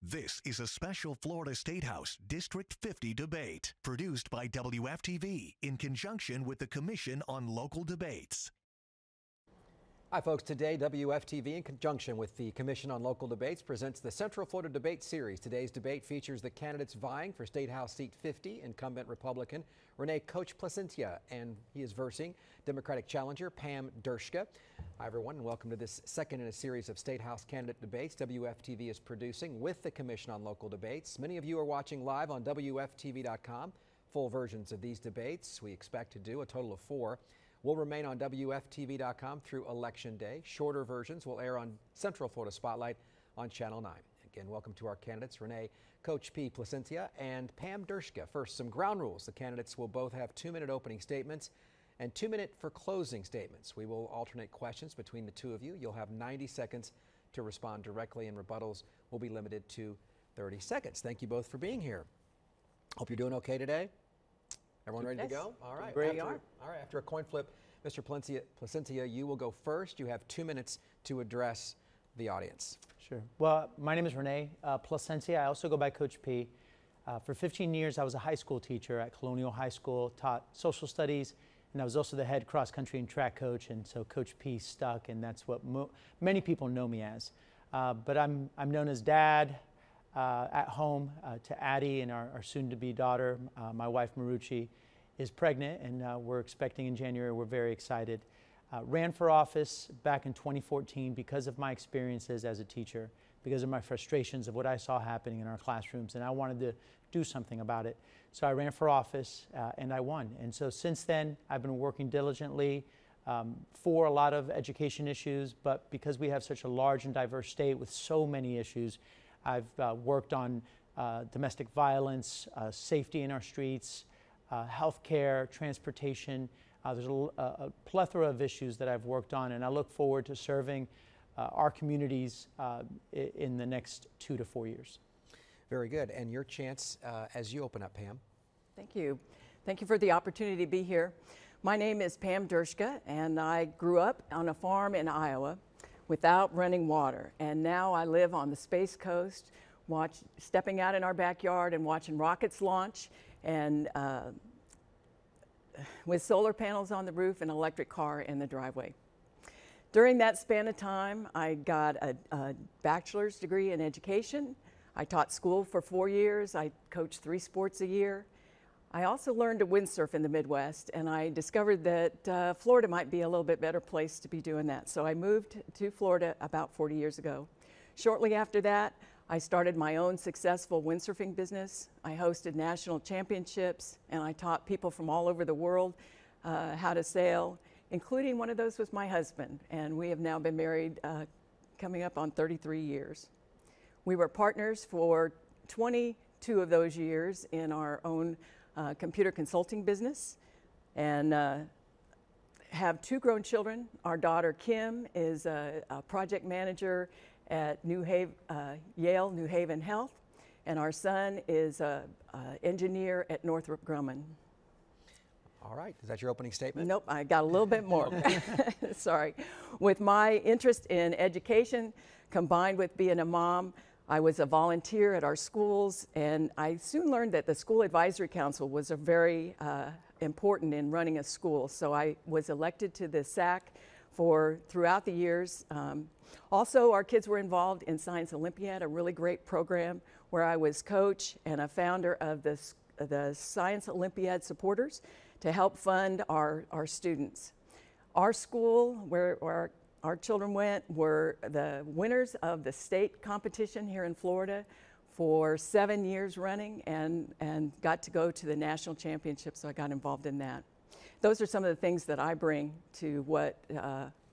This is a special Florida State House District 50 debate produced by WFTV in conjunction with the Commission on Local Debates. Hi folks, today WFTV in conjunction with the Commission on Local Debates presents the Central Florida Debate Series. Today's debate features the candidates vying for State House Seat 50, incumbent Republican Rene Coach Placencia, and he is versing Democratic challenger Pam Dershka. Hi everyone, and welcome to this second in a series of State House candidate debates WFTV is producing with the Commission on Local Debates. Many of you are watching live on WFTV.com. Full versions of these debates, we expect to do a total of 4, will remain on WFTV.com through Election Day. Shorter versions will air on Central Florida Spotlight on Channel 9. Again, welcome to our candidates, Rene Coach P. Placencia and Pam Dershka. First, some ground rules. The candidates will both have 2-minute opening statements and 2-minute for closing statements. We will alternate questions between the two of you. You'll have 90 seconds to respond directly, and rebuttals will be limited to 30 seconds. Thank you both for being here. Hope you're doing okay today. Everyone ready to go? All right. After a coin flip, Mr. Placencia, you will go first. You have 2 minutes to address the audience. Sure. Well, my name is Rene Placencia. I also go by Coach P. For 15 years, I was a high school teacher at Colonial High School, taught social studies, and I was also the head cross country and track coach, and so Coach P stuck, and that's what many people know me as. But I'm known as Dad at home to Addie and our soon-to-be daughter. My wife Marucci is pregnant, and we're expecting in January. We're very excited. Ran for office back in 2014 because of my experiences as a teacher, because of my frustrations of what I saw happening in our classrooms, and I wanted to do something about it. So I ran for office and I won. And so since then, I've been working diligently for a lot of education issues, but because we have such a large and diverse state with so many issues, I've worked on domestic violence, safety in our streets, healthcare, transportation. There's a plethora of issues that I've worked on, and I look forward to serving our communities in the next 2 to 4 years. Very good. And your chance as you open up, Pam. Thank you. Thank you for the opportunity to be here. My name is Pam Dershka, and I grew up on a farm in Iowa without running water. And now I live on the Space Coast, stepping out in our backyard and watching rockets launch, and with solar panels on the roof and an electric car in the driveway. During that span of time, I got a bachelor's degree in education. I taught school for 4 years. I coached 3 sports a year. I also learned to windsurf in the Midwest, and I discovered that Florida might be a little bit better place to be doing that. So I moved to Florida about 40 years ago. Shortly after that, I started my own successful windsurfing business. I hosted national championships, and I taught people from all over the world how to sail, including one of those was my husband, and we have now been married coming up on 33 years. We were partners for 22 of those years in our own computer consulting business, and have 2 grown children. Our daughter Kim is a project manager at Yale New Haven Health, and our son is an engineer at Northrop Grumman. All right, is that your opening statement? Nope, I got a little bit more. Sorry. With my interest in education combined with being a mom, I was a volunteer at our schools, and I soon learned that the School Advisory Council was a very important in running a school. So I was elected to the SAC throughout the years. Also, our kids were involved in Science Olympiad, a really great program where I was coach and a founder of the Science Olympiad supporters to help fund our students. Our school, where our children went, were the winners of the state competition here in Florida for 7 years running, and got to go to the national championship, so I got involved in that. Those are some of the things that I bring to what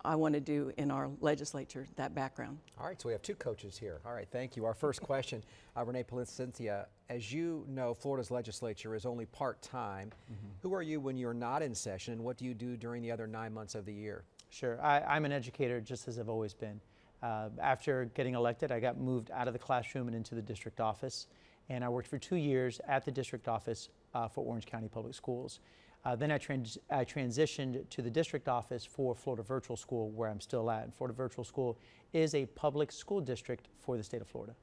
I want to do in our legislature, that background. All right, so we have 2 coaches here. All right, thank you. Our first question, Rene Placencia, as you know, Florida's legislature is only part-time. Who are you when you're not in session, and what do you do during the other 9 months of the year? Sure. I'm an educator, just as I've always been. After getting elected, I got moved out of the classroom and into the district office, and I worked for 2 years at the district office for Orange County Public Schools. Then I transitioned to the district office for Florida Virtual School, where I'm still at. And Florida Virtual School is a public school district for the state of Florida.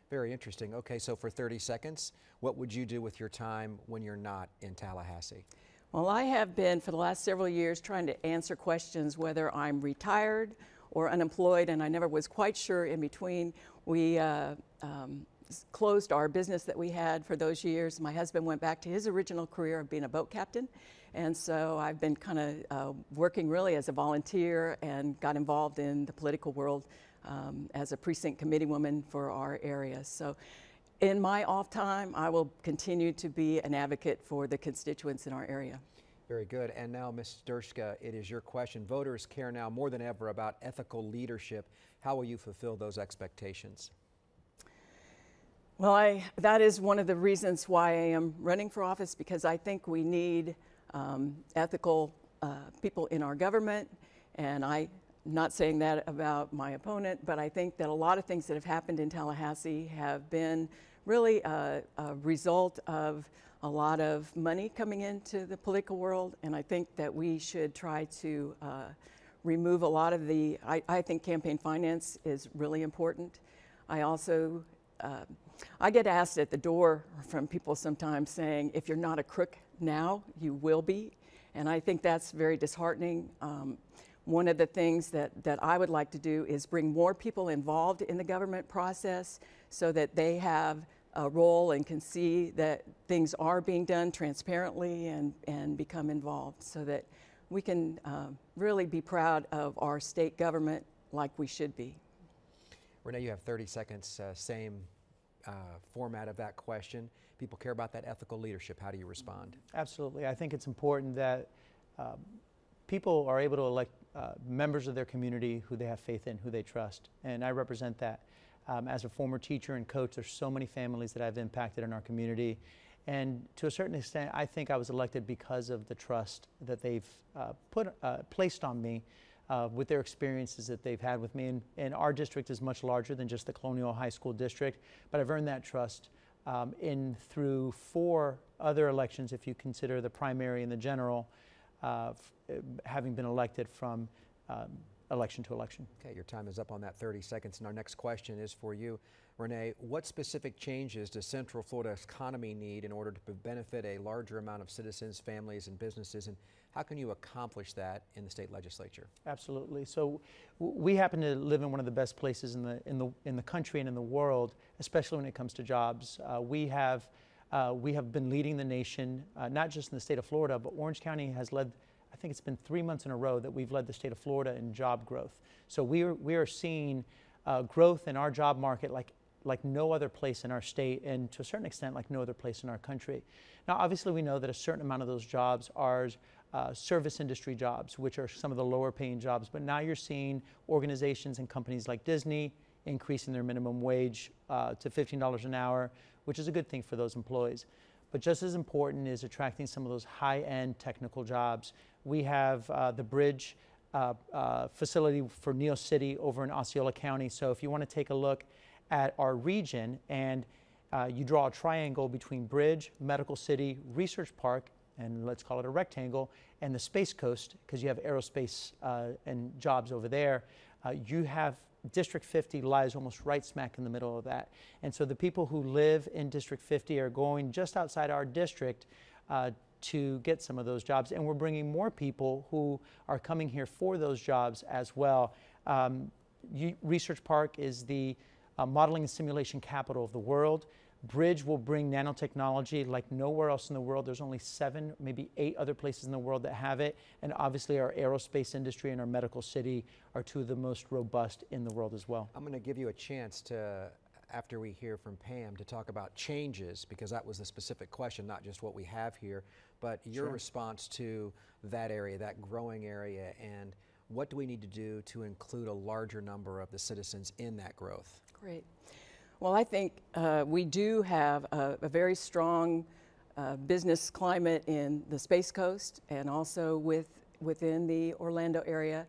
Very interesting. Okay, so for 30 seconds, what would you do with your time when you're not in Tallahassee? Well, I have been for the last several years trying to answer questions whether I'm retired or unemployed, and I never was quite sure in between. We closed our business that we had for those years. My husband went back to his original career of being a boat captain, and so I've been kind of working really as a volunteer and got involved in the political world as a precinct committee woman for our area. So in my off time, I will continue to be an advocate for the constituents in our area. Very good. And now, Ms. Dershka, it is your question. Voters care now more than ever about ethical leadership. How will you fulfill those expectations? Well, that is one of the reasons why I am running for office, because I think we need ethical people in our government. And I'm not saying that about my opponent, but I think that a lot of things that have happened in Tallahassee have been really a result of a lot of money coming into the political world. And I think that we should try to remove a lot of the, I think campaign finance is really important. I also, I get asked at the door from people sometimes saying, if you're not a crook now, you will be. And I think that's very disheartening. One of the things that I would like to do is bring more people involved in the government process so that they have a role and can see that things are being done transparently and become involved, so that we can really be proud of our state government like we should be. Renee, you have 30 seconds, same format of that question. People care about that ethical leadership. How do you respond? Absolutely. I think it's important that people are able to elect members of their community who they have faith in, who they trust, and I represent that. As a former teacher and coach, there's so many families that I've impacted in our community, and to a certain extent, I think I was elected because of the trust that they've placed on me with their experiences that they've had with me. And our district is much larger than just the Colonial High School district, but I've earned that trust through 4 other elections, if you consider the primary and the general, having been elected from election to election. Okay, your time is up on that 30 seconds, and our next question is for you. Renee, what specific changes does Central Florida's economy need in order to benefit a larger amount of citizens, families, and businesses, and how can you accomplish that in the state legislature? Absolutely. So we happen to live in one of the best places in the country and in the world, especially when it comes to jobs. We have been leading the nation, not just in the state of Florida, but Orange County has led. I think it's been 3 months in a row that we've led the state of Florida in job growth. So we are seeing growth in our job market like no other place in our state, and to a certain extent like no other place in our country. Now, obviously, we know that a certain amount of those jobs are service industry jobs, which are some of the lower paying jobs. But now you're seeing organizations and companies like Disney increasing their minimum wage to $15 an hour, which is a good thing for those employees. But just as important is attracting some of those high-end technical jobs. We have the bridge facility for Neal City over in Osceola County. So if you want to take a look at our region and you draw a triangle between Bridge, Medical City, Research Park, and let's call it a rectangle, and the Space Coast, because you have aerospace and jobs over there, you have District 50 lies almost right smack in the middle of that. And so the people who live in District 50 are going just outside our district to get some of those jobs. And we're bringing more people who are coming here for those jobs as well. Research Park is the modeling and simulation capital of the world. Bridge will bring nanotechnology like nowhere else in the world. There's only 7, maybe 8 other places in the world that have it. And obviously our aerospace industry and our medical city are 2 of the most robust in the world as well. I'm going to give you a chance to, after we hear from Pam, to talk about changes, because that was the specific question, not just what we have here, but your response to that area, that growing area, and what do we need to do to include a larger number of the citizens in that growth? Great. Well, I think we do have a very strong business climate in the Space Coast and also within the Orlando area.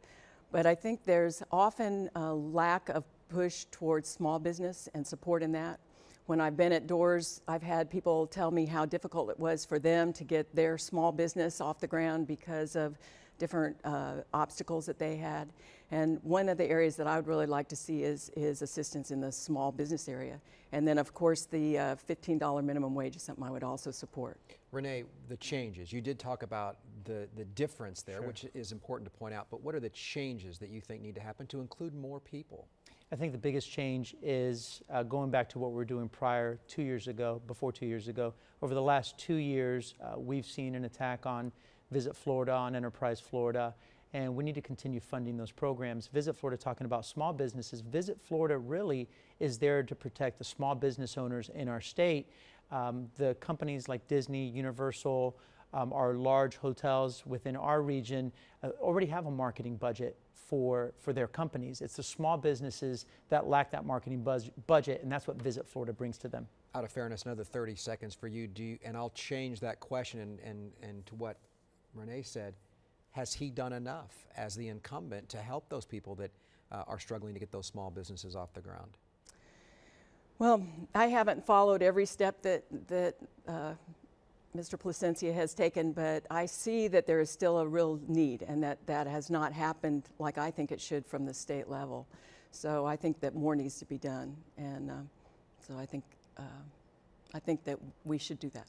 But I think there's often a lack of push towards small business and support in that. When I've been at doors, I've had people tell me how difficult it was for them to get their small business off the ground because of different obstacles that they had. And one of the areas that I would really like to see is assistance in the small business area. And then, of course, the $15 minimum wage is something I would also support. Renee, the changes, you did talk about the difference there, Sure. which is important to point out, but what are the changes that you think need to happen to include more people? I think the biggest change is going back to what we were doing before 2 years ago. Over the last 2 years, we've seen an attack on Visit Florida, on Enterprise Florida, and we need to continue funding those programs. Visit Florida, talking about small businesses. Visit Florida really is there to protect the small business owners in our state. The companies like Disney, Universal, our large hotels within our region already have a marketing budget for their companies. It's the small businesses that lack that marketing budget, and that's what Visit Florida brings to them. Out of fairness, another 30 seconds for you. And I'll change that question and to what Renee said. Has he done enough as the incumbent to help those people that are struggling to get those small businesses off the ground? Well, I haven't followed every step that Mr. Plasencia has taken, but I see that there is still a real need, and that has not happened like I think it should from the state level. So I think that more needs to be done, and so I think that we should do that.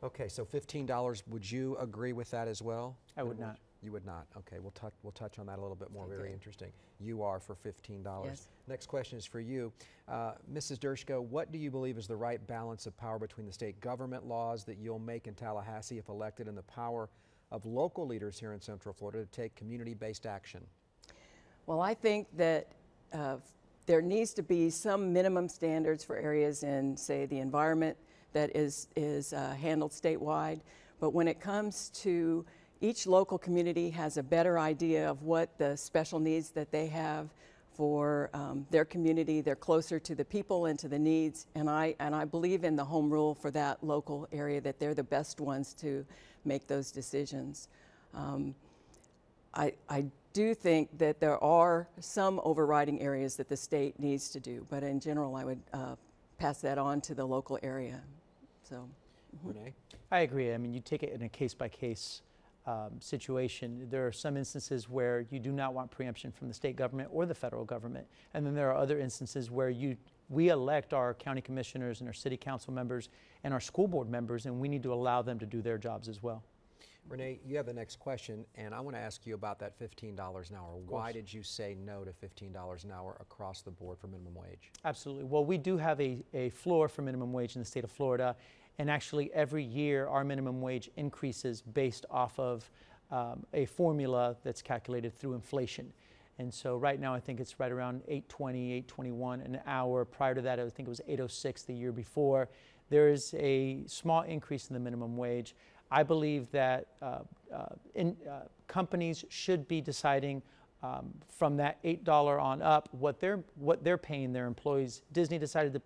Okay, so $15, would you agree with that as well? I would not. You would not. Okay, we'll touch on that a little bit more. Okay, Very good. interesting. You are for $15. Yes. Next question is for you. Mrs. Dershko, what do you believe is the right balance of power between the state government laws that you'll make in Tallahassee if elected and the power of local leaders here in Central Florida to take community-based action? Well, I think that there needs to be some minimum standards for areas in, say, the environment that is handled statewide. But when it comes to each local community has a better idea of what the special needs that they have for their community. They're closer to the people and to the needs, and I believe in the home rule for that local area, that they're the best ones to make those decisions. I do think that there are some overriding areas that the state needs to do, but in general I would pass that on to the local area. So, Renee? I agree. I mean, you take it in a case-by-case situation. There are some instances where you do not want preemption from the state government or the federal government, and then there are other instances where we elect our county commissioners and our city council members and our school board members, and we need to allow them to do their jobs as well. Renee, you have the next question, and I want to ask you about that $15 an hour. Why did you say no to $15 an hour across the board for minimum wage? Absolutely. Well, we do have a floor for minimum wage in the state of Florida, and actually every year our minimum wage increases based off of a formula that's calculated through inflation. And so right now I think it's right around $8.20, $8.21 an hour. Prior to that I think it was $8.06 the year before. There is a small increase in the minimum wage. I believe that companies should be deciding from that $8 on up what they're paying their employees. Disney decided to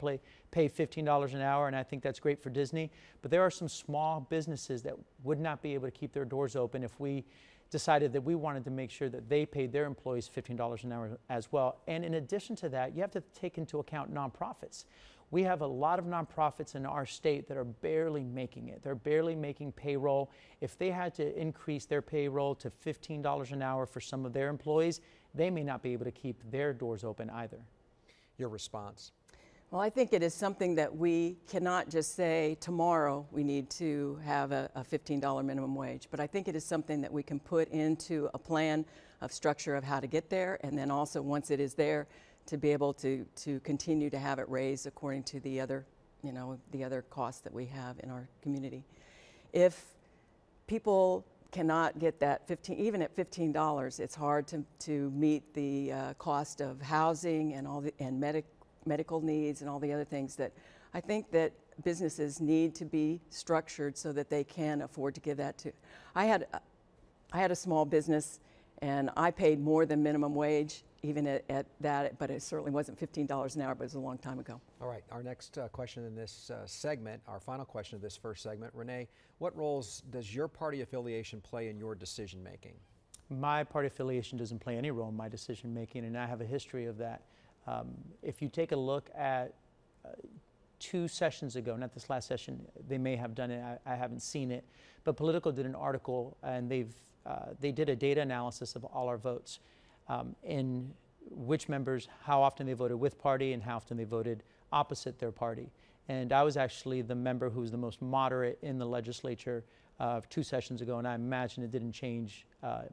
pay $15 an hour, and I think that's great for Disney. But there are some small businesses that would not be able to keep their doors open if we decided that we wanted to make sure that they paid their employees $15 an hour as well. And in addition to that, you have to take into account nonprofits. We have a lot of nonprofits in our state that are barely making it. They're barely making payroll. If they had to increase their payroll to $15 an hour for some of their employees, they may not be able to keep their doors open either. Your response? well, I think it is something that we cannot just say tomorrow we need to have a $15 minimum wage, but I think it is something that we can put into a plan of structure of how to get there, and then also once it is there, to be able to continue to have it raised according to the other, the other costs that we have in our community. If people cannot get that even at $15, it's hard to meet the cost of housing and medical needs and all the other things that I think that businesses need to be structured so that they can afford to give that to. I had a small business and I paid more than minimum wage even at that, but it certainly wasn't $15 an hour, but it was a long time ago. All right, our next question in this segment, our final question of this first segment. Renee, what roles does your party affiliation play in your decision making? My party affiliation doesn't play any role in my decision making, and I have a history of that. If you take a look at 2 sessions ago, not this last session, they may have done it, I haven't seen it, but Politico did an article and they've they did a data analysis of all our votes, in which members, how often they voted with party and how often they voted opposite their party. And I was actually the member who was the most moderate in the legislature 2 sessions ago, and I imagine it didn't change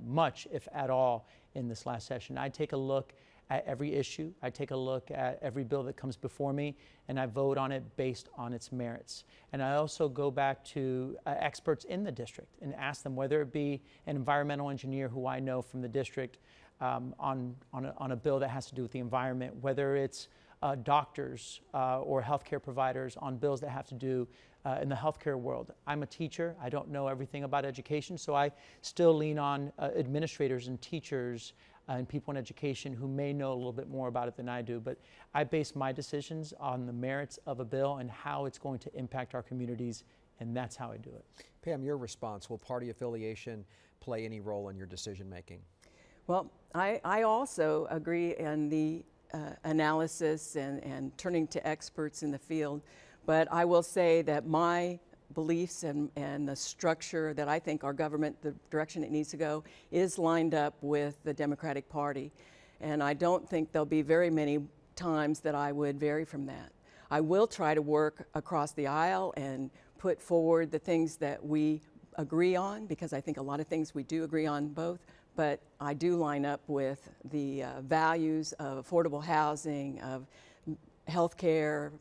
much, if at all, in this last session. I take a look at every issue. I take a look at every bill that comes before me, and I vote on it based on its merits. And I also go back to experts in the district and ask them, whether it be an environmental engineer who I know from the district on a bill that has to do with the environment, whether it's doctors or healthcare providers on bills that have to do in the healthcare world. I'm a teacher. I don't know everything about education, so I still lean on administrators and teachers and people in education who may know a little bit more about it than I do. But I base my decisions on the merits of a bill and how it's going to impact our communities, and that's how I do it. Pam, your response, will party affiliation play any role in your decision making? Well, I also agree in the analysis and turning to experts in the field, but I will say that my beliefs and the structure that I think our government, the direction it needs to go, is lined up with the Democratic Party. And I don't think there'll be very many times that I would vary from that. I will try to work across the aisle and put forward the things that we agree on, because I think a lot of things we do agree on both, but I do line up with the values of affordable housing, of healthcare,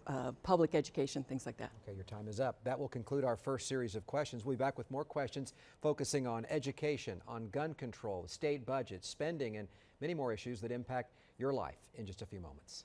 public education, things like that. Okay, your time is up. That will conclude our first series of questions. We'll be back with more questions focusing on education, on gun control, state budget, spending, and many more issues that impact your life in just a few moments.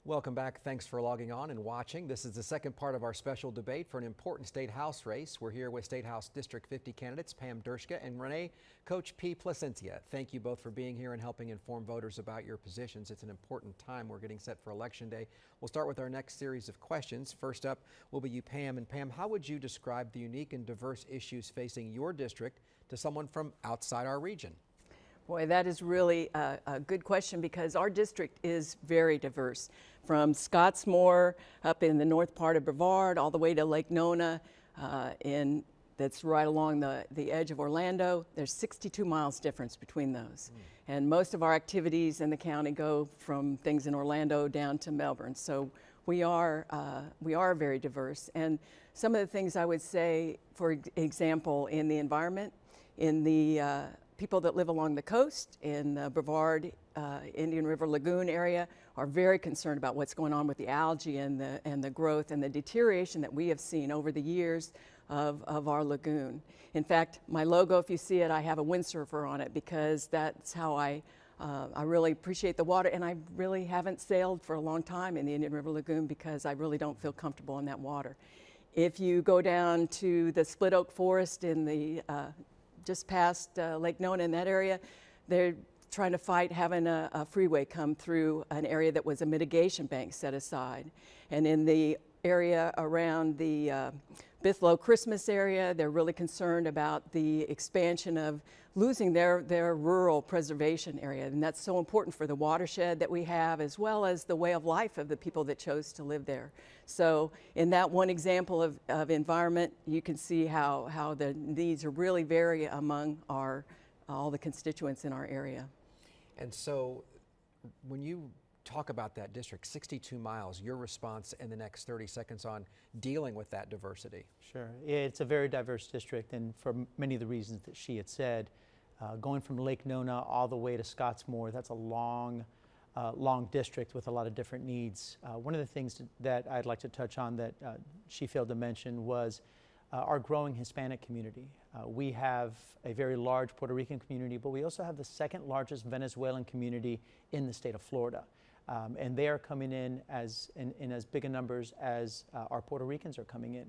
Welcome back. Thanks for logging on and watching. This is the second part of our special debate for an important state house race. We're here with State House District 50 candidates Pam Dershka and Renee Coach P. Placencia. Thank you both for being here and helping inform voters about your positions. It's an important time. We're getting set for Election Day. We'll start with our next series of questions. First up will be you, Pam. And Pam, how would you describe the unique and diverse issues facing your district to someone from outside our region? Boy, that is really a good question, because our district is very diverse. From Scottsmore up in the north part of Brevard all the way to Lake Nona, that's right along the edge of Orlando. There's 62 miles difference between those. And most of our activities in the county go from things in Orlando down to Melbourne. So we are very diverse. And some of the things I would say, for example, in the environment, in the people that live along the coast in the Brevard Indian River Lagoon area are very concerned about what's going on with the algae and the growth and the deterioration that we have seen over the years of our lagoon. In fact, my logo, if you see it, I have a windsurfer on it, because that's how I really appreciate the water, and I really haven't sailed for a long time in the Indian River Lagoon because I really don't feel comfortable in that water. If you go down to the Split Oak Forest in the just past Lake Nona, in that area, they're trying to fight having a freeway come through an area that was a mitigation bank set aside. And in the area around the Bithlo Christmas area, they're really concerned about the expansion of losing their rural preservation area. And that's so important for the watershed that we have, as well as the way of life of the people that chose to live there. So in that one example of environment, you can see how the needs are really vary among all the constituents in our area. And so when you talk about that district, 62 miles, your response in the next 30 seconds on dealing with that diversity. Sure. It's a very diverse district, and for many of the reasons that she had said, going from Lake Nona all the way to Scottsmore, that's a long district with a lot of different needs. One of the things that I'd like to touch on that she failed to mention was our growing Hispanic community. We have a very large Puerto Rican community, but we also have the second largest Venezuelan community in the state of Florida. And they are coming in as big a numbers as our Puerto Ricans are coming in,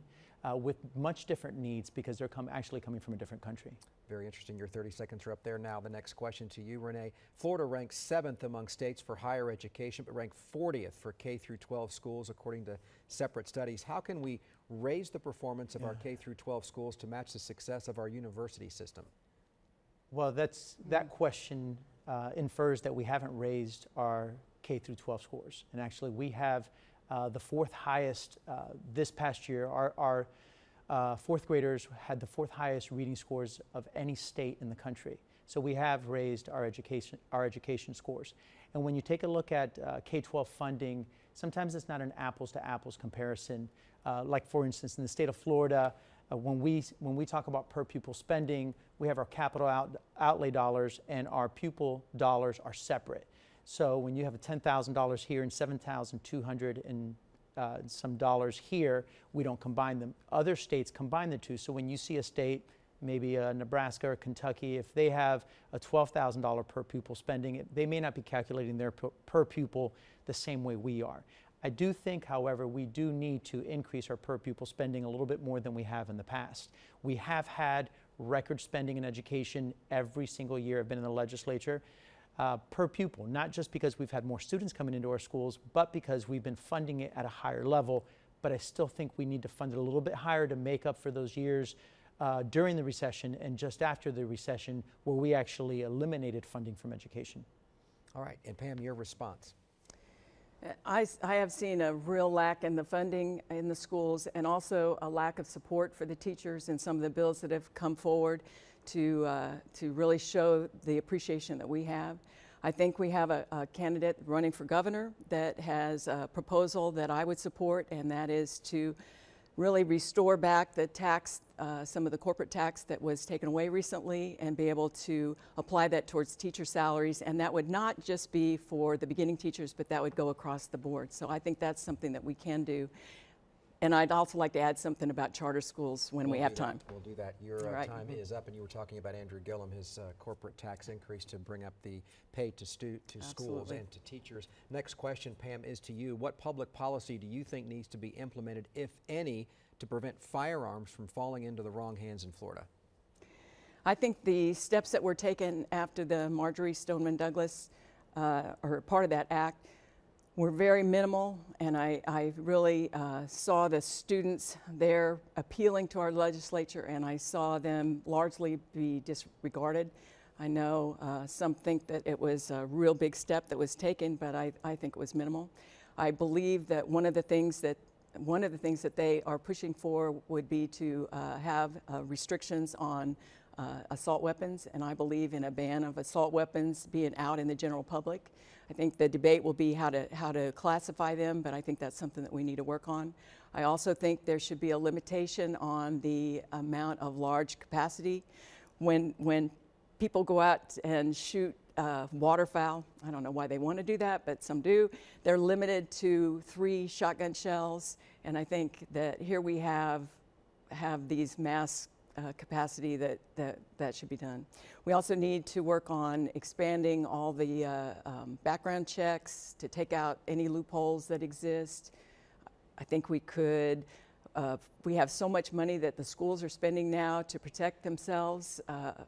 with much different needs, because they're actually coming from a different country. Very interesting. Your 30 seconds are up there now. The next question to you, Renee. Florida ranks 7th among states for higher education, but ranked 40th for K through 12 schools, according to separate studies. How can we raise the performance of our K through 12 schools to match the success of our university system? Well, that question infers that we haven't raised our K through 12 scores. And actually we have the 4th highest this past year. fourth graders had the fourth highest reading scores of any state in the country. So we have raised our education scores. And when you take a look at K-12 funding, sometimes it's not an apples to apples comparison. Like for instance, in the state of Florida, when we talk about per pupil spending, we have our capital outlay dollars and our pupil dollars are separate. So when you have a $10,000 here and $7,200 and some dollars here, we don't combine them. Other states combine the two. So when you see a state, maybe Nebraska or Kentucky, if they have a $12,000 per pupil spending, they may not be calculating their per pupil the same way we are. I do think, however, we do need to increase our per pupil spending a little bit more than we have in the past. We have had record spending in education every single year I've been in the legislature. Per pupil, not just because we've had more students coming into our schools, but because we've been funding it at a higher level. But I still think we need to fund it a little bit higher to make up for those years during the recession and just after the recession where we actually eliminated funding from education. All right, and Pam, your response. I have seen a real lack in the funding in the schools and also a lack of support for the teachers in some of the bills that have come forward to really show the appreciation that we have. I think we have a candidate running for governor that has a proposal that I would support, and that is to really restore back the tax, some of the corporate tax that was taken away recently, and be able to apply that towards teacher salaries. And that would not just be for the beginning teachers, but that would go across the board. So I think that's something that we can do. And I'd also like to add something about charter schools when we have time. We'll do that. Your All right. time is up, and you were talking about Andrew Gillum, his corporate tax increase to bring up the pay to schools Absolutely. and to teachers. Next question, Pam, is to you. What public policy do you think needs to be implemented, if any, to prevent firearms from falling into the wrong hands in Florida? I think the steps that were taken after the Marjorie Stoneman Douglas, or part of that act, were very minimal, and I really saw the students there appealing to our legislature, and I saw them largely be disregarded. I know some think that it was a real big step that was taken, but I think it was minimal. I believe that one of the things that they are pushing for would be to have restrictions on assault weapons, and I believe in a ban of assault weapons being out in the general public. I think the debate will be how to classify them, but I think that's something that we need to work on. I also think there should be a limitation on the amount of large capacity. When people go out and shoot waterfowl, I don't know why they want to do that, but some do, they're limited to 3 shotgun shells, and I think that here we have these mass capacity that should be done. We also need to work on expanding all the background checks to take out any loopholes that exist. I think we could, we have so much money that the schools are spending now to protect themselves,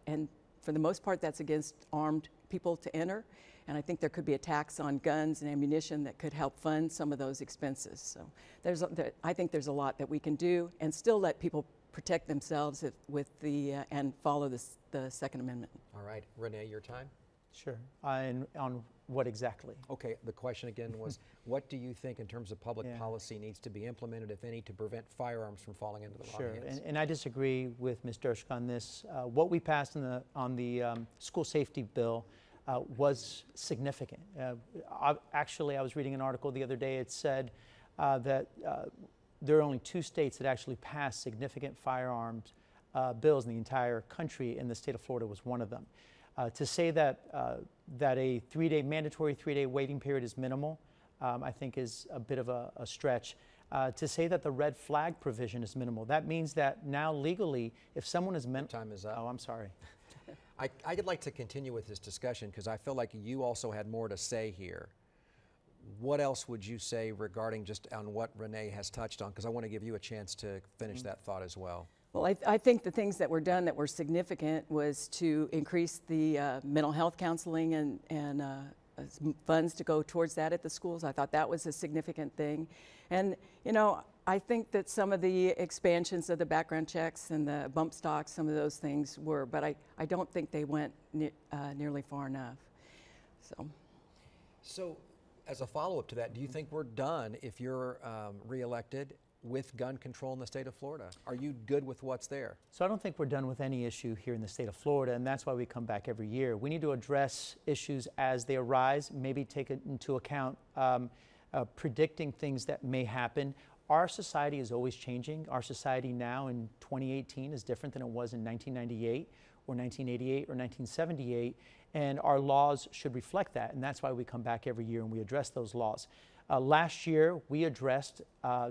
and for the most part that's against armed people to enter, and I think there could be a tax on guns and ammunition that could help fund some of those expenses. So I think there's a lot that we can do and still let people protect themselves with and follow the Second Amendment. All right, Renee, your time? Sure. On what exactly? Okay, the question again was, what do you think in terms of public policy needs to be implemented, if any, to prevent firearms from falling into the wrong hands? And I disagree with Ms. Dershowitz on this. What we passed on the school safety bill was significant. Actually, I was reading an article the other day. It said that there are only 2 states that actually passed significant firearms bills in the entire country, and the state of Florida was one of them. To say that a mandatory 3-day waiting period is minimal, I think is a bit of a stretch. To say that the red flag provision is minimal, that means that now legally, if someone is Time is up. Oh, I'm sorry. I'd like to continue with this discussion because I feel like you also had more to say here. What else would you say regarding just on what Renee has touched on? Because I want to give you a chance to finish that thought as well. Well, I think the things that were done that were significant was to increase the mental health counseling and funds to go towards that at the schools. I thought that was a significant thing. And, you know, I think that some of the expansions of the background checks and the bump stocks, some of those things were, but I don't think they went nearly far enough. So as a follow-up to that, do you think we're done if you're reelected with gun control in the state of Florida? Are you good with what's there? So I don't think we're done with any issue here in the state of Florida, and that's why we come back every year. We need to address issues as they arise, maybe take into account predicting things that may happen. Our society is always changing. Our society now in 2018 is different than it was in 1998 or 1988 or 1978, and our laws should reflect that, and that's why we come back every year and we address those laws. Last year, we addressed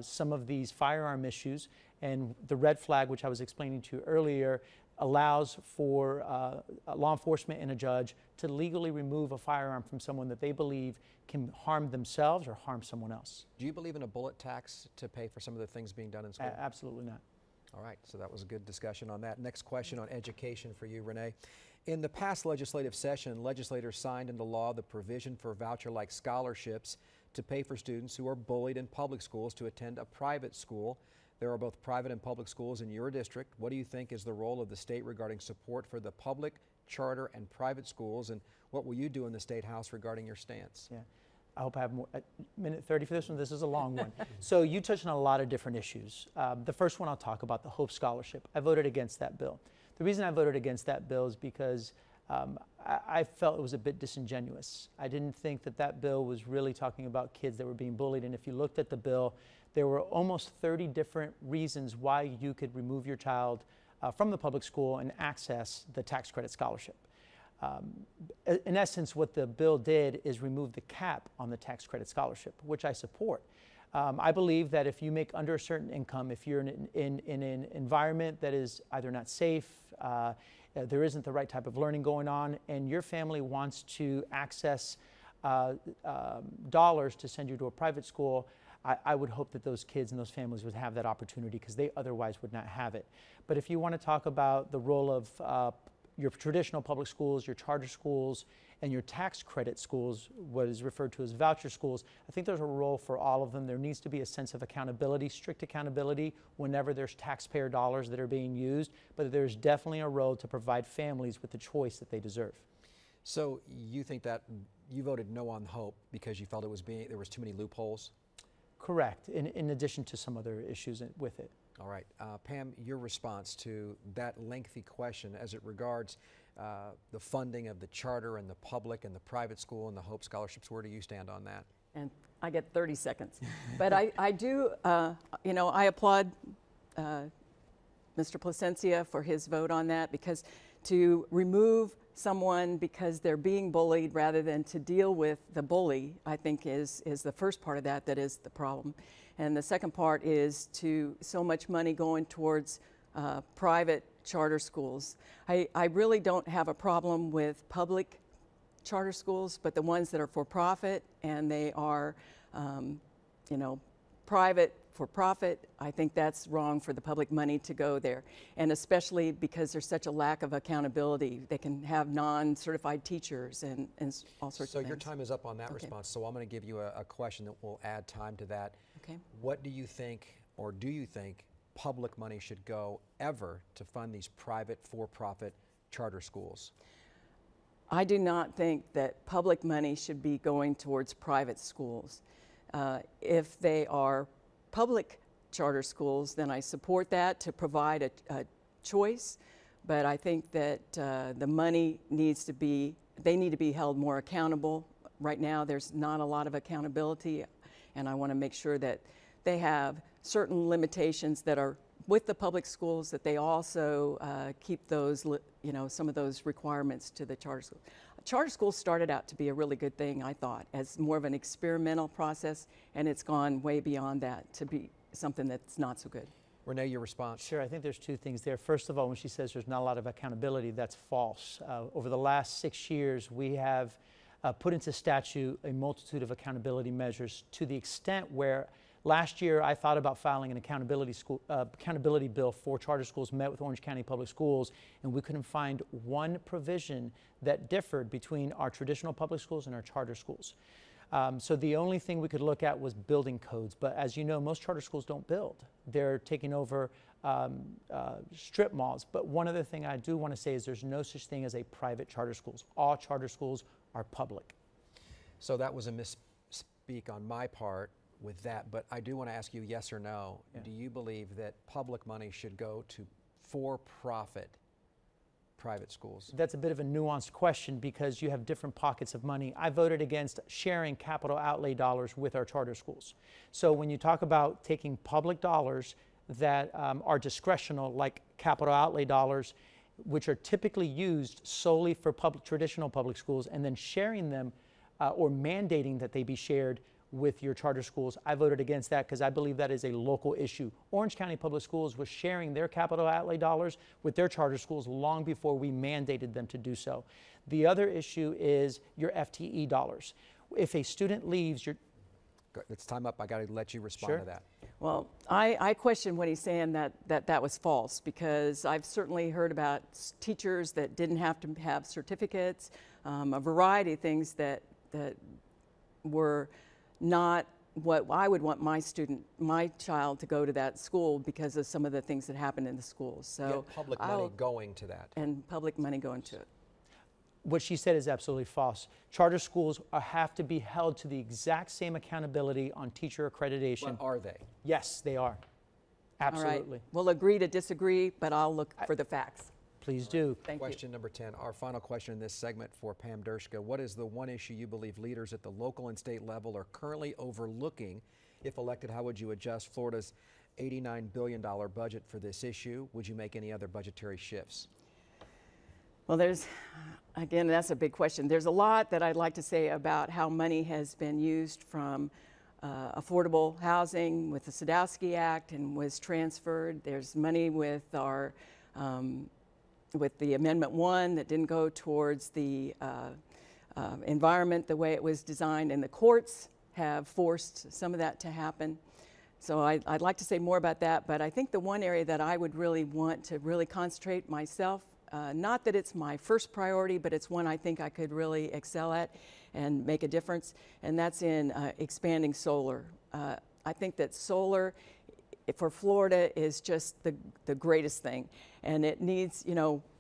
some of these firearm issues, and the red flag, which I was explaining to you earlier, allows for law enforcement and a judge to legally remove a firearm from someone that they believe can harm themselves or harm someone else. Do you believe in a bullet tax to pay for some of the things being done in school? Absolutely not. All right, so that was a good discussion on that. Next question on education for you, Renee. In the past legislative session, legislators signed into law the provision for voucher-like scholarships to pay for students who are bullied in public schools to attend a private school. There are both private and public schools in your district. What do you think is the role of the state regarding support for the public, charter, and private schools, and what will you do in the State House regarding your stance? Yeah. I hope I have a minute 30 for this one. This is a long one. So you touched on a lot of different issues. The first one I'll talk about, the Hope Scholarship. I voted against that bill. The reason I voted against that bill is because I felt it was a bit disingenuous. I didn't think that that bill was really talking about kids that were being bullied, and if you looked at the bill, there were almost 30 different reasons why you could remove your child from the public school and access the tax credit scholarship. In essence, what the bill did is remove the cap on the tax credit scholarship, which I support. I believe that if you make under a certain income, if you're in an environment that is either not safe, there isn't the right type of learning going on, and your family wants to access dollars to send you to a private school, I would hope that those kids and those families would have that opportunity because they otherwise would not have it. But if you want to talk about the role of your traditional public schools, your charter schools, and your tax credit schools, what is referred to as voucher schools, I think there's a role for all of them. There needs to be a sense of accountability, strict accountability, whenever there's taxpayer dollars that are being used, but there's definitely a role to provide families with the choice that they deserve. So you think that you voted no on Hope because you felt there was too many loopholes? Correct, in addition to some other issues with it. All right. Pam, your response to that lengthy question as it regards the funding of the charter and the public and the private school and the Hope Scholarships, where do you stand on that? And I get 30 seconds. But I do, I applaud Mr. Plasencia for his vote on that, because to remove someone because they're being bullied rather than to deal with the bully, I think is the first part of that is the problem. And the second part is so much money going towards private charter schools. I really don't have a problem with public charter schools, but the ones that are for profit and they are, private for profit, I think that's wrong for the public money to go there. And especially because there's such a lack of accountability. They can have non-certified teachers and all sorts of things. So your time is up on that response, so I'm going to give you a question that will add time to that. Okay. What do you think, or do you think, public money should go ever to fund these private for-profit charter schools? I do not think that public money should be going towards private schools. If they are public charter schools, then I support that to provide a choice, but I think that the money they need to be held more accountable. Right now there's not a lot of accountability, and I want to make sure that they have certain limitations that are with the public schools, that they also keep those, some of those requirements to the charter schools. Charter schools started out to be a really good thing, I thought, as more of an experimental process, and it's gone way beyond that to be something that's not so good. Renee, your response? Sure, I think there's two things there. First of all, when she says there's not a lot of accountability, that's false. Over the last 6 years, we have put into statute a multitude of accountability measures to the extent where last year I thought about filing an accountability bill for charter schools, met with Orange County Public Schools, and we couldn't find one provision that differed between our traditional public schools and our charter schools. So the only thing we could look at was building codes, but as you know, most charter schools don't build. They're taking over strip malls. But one other thing I do want to say is there's no such thing as a private charter schools. All charter schools are public. So that was a misspeak on my part. with that, but I do want to ask you yes or no. Yeah. Do you believe that public money should go to for-profit private schools? That's a bit of a nuanced question because you have different pockets of money. I voted against sharing capital outlay dollars with our charter schools. So when you talk about taking public dollars that are discretional, like capital outlay dollars, which are typically used solely for traditional public schools, and then sharing them or mandating that they be shared with your charter schools, I voted against that because I believe that is a local issue. Orange County Public Schools was sharing their capital outlay dollars with their charter schools long before we mandated them to do so. The other issue is your FTE dollars. If a student leaves, It's time up. I got to let you respond Sure. to that. Well, I question when he's saying that was false, because I've certainly heard about teachers that didn't have to have certificates, a variety of things that were not what I would want my child to go to that school because of some of the things that happened in the schools. So Get public money going to that. and public money going to it. what she said is absolutely false. Charter schools have to be held to the exact same accountability on teacher accreditation. But are they? Yes, they are. Absolutely. All right. We'll agree to disagree, but I'll look for the facts. Please do. Thank you. Question number 10, our final question in this segment for Pam Dershka. What is the one issue you believe leaders at the local and state level are currently overlooking? If elected, how would you adjust Florida's $89 billion budget for this issue? Would you make any other budgetary shifts? Well, again, that's a big question. There's a lot that I'd like to say about how money has been used from affordable housing with the Sadowski Act and was transferred. There's money with our with the Amendment 1 that didn't go towards the environment the way it was designed, and the courts have forced some of that to happen. So I'd like to say more about that, but I think the one area that I would really want to really concentrate myself, not that it's my first priority, but it's one I think I could really excel at and make a difference, and that's in expanding solar. I think that solar for Florida is just the greatest thing, and it needs,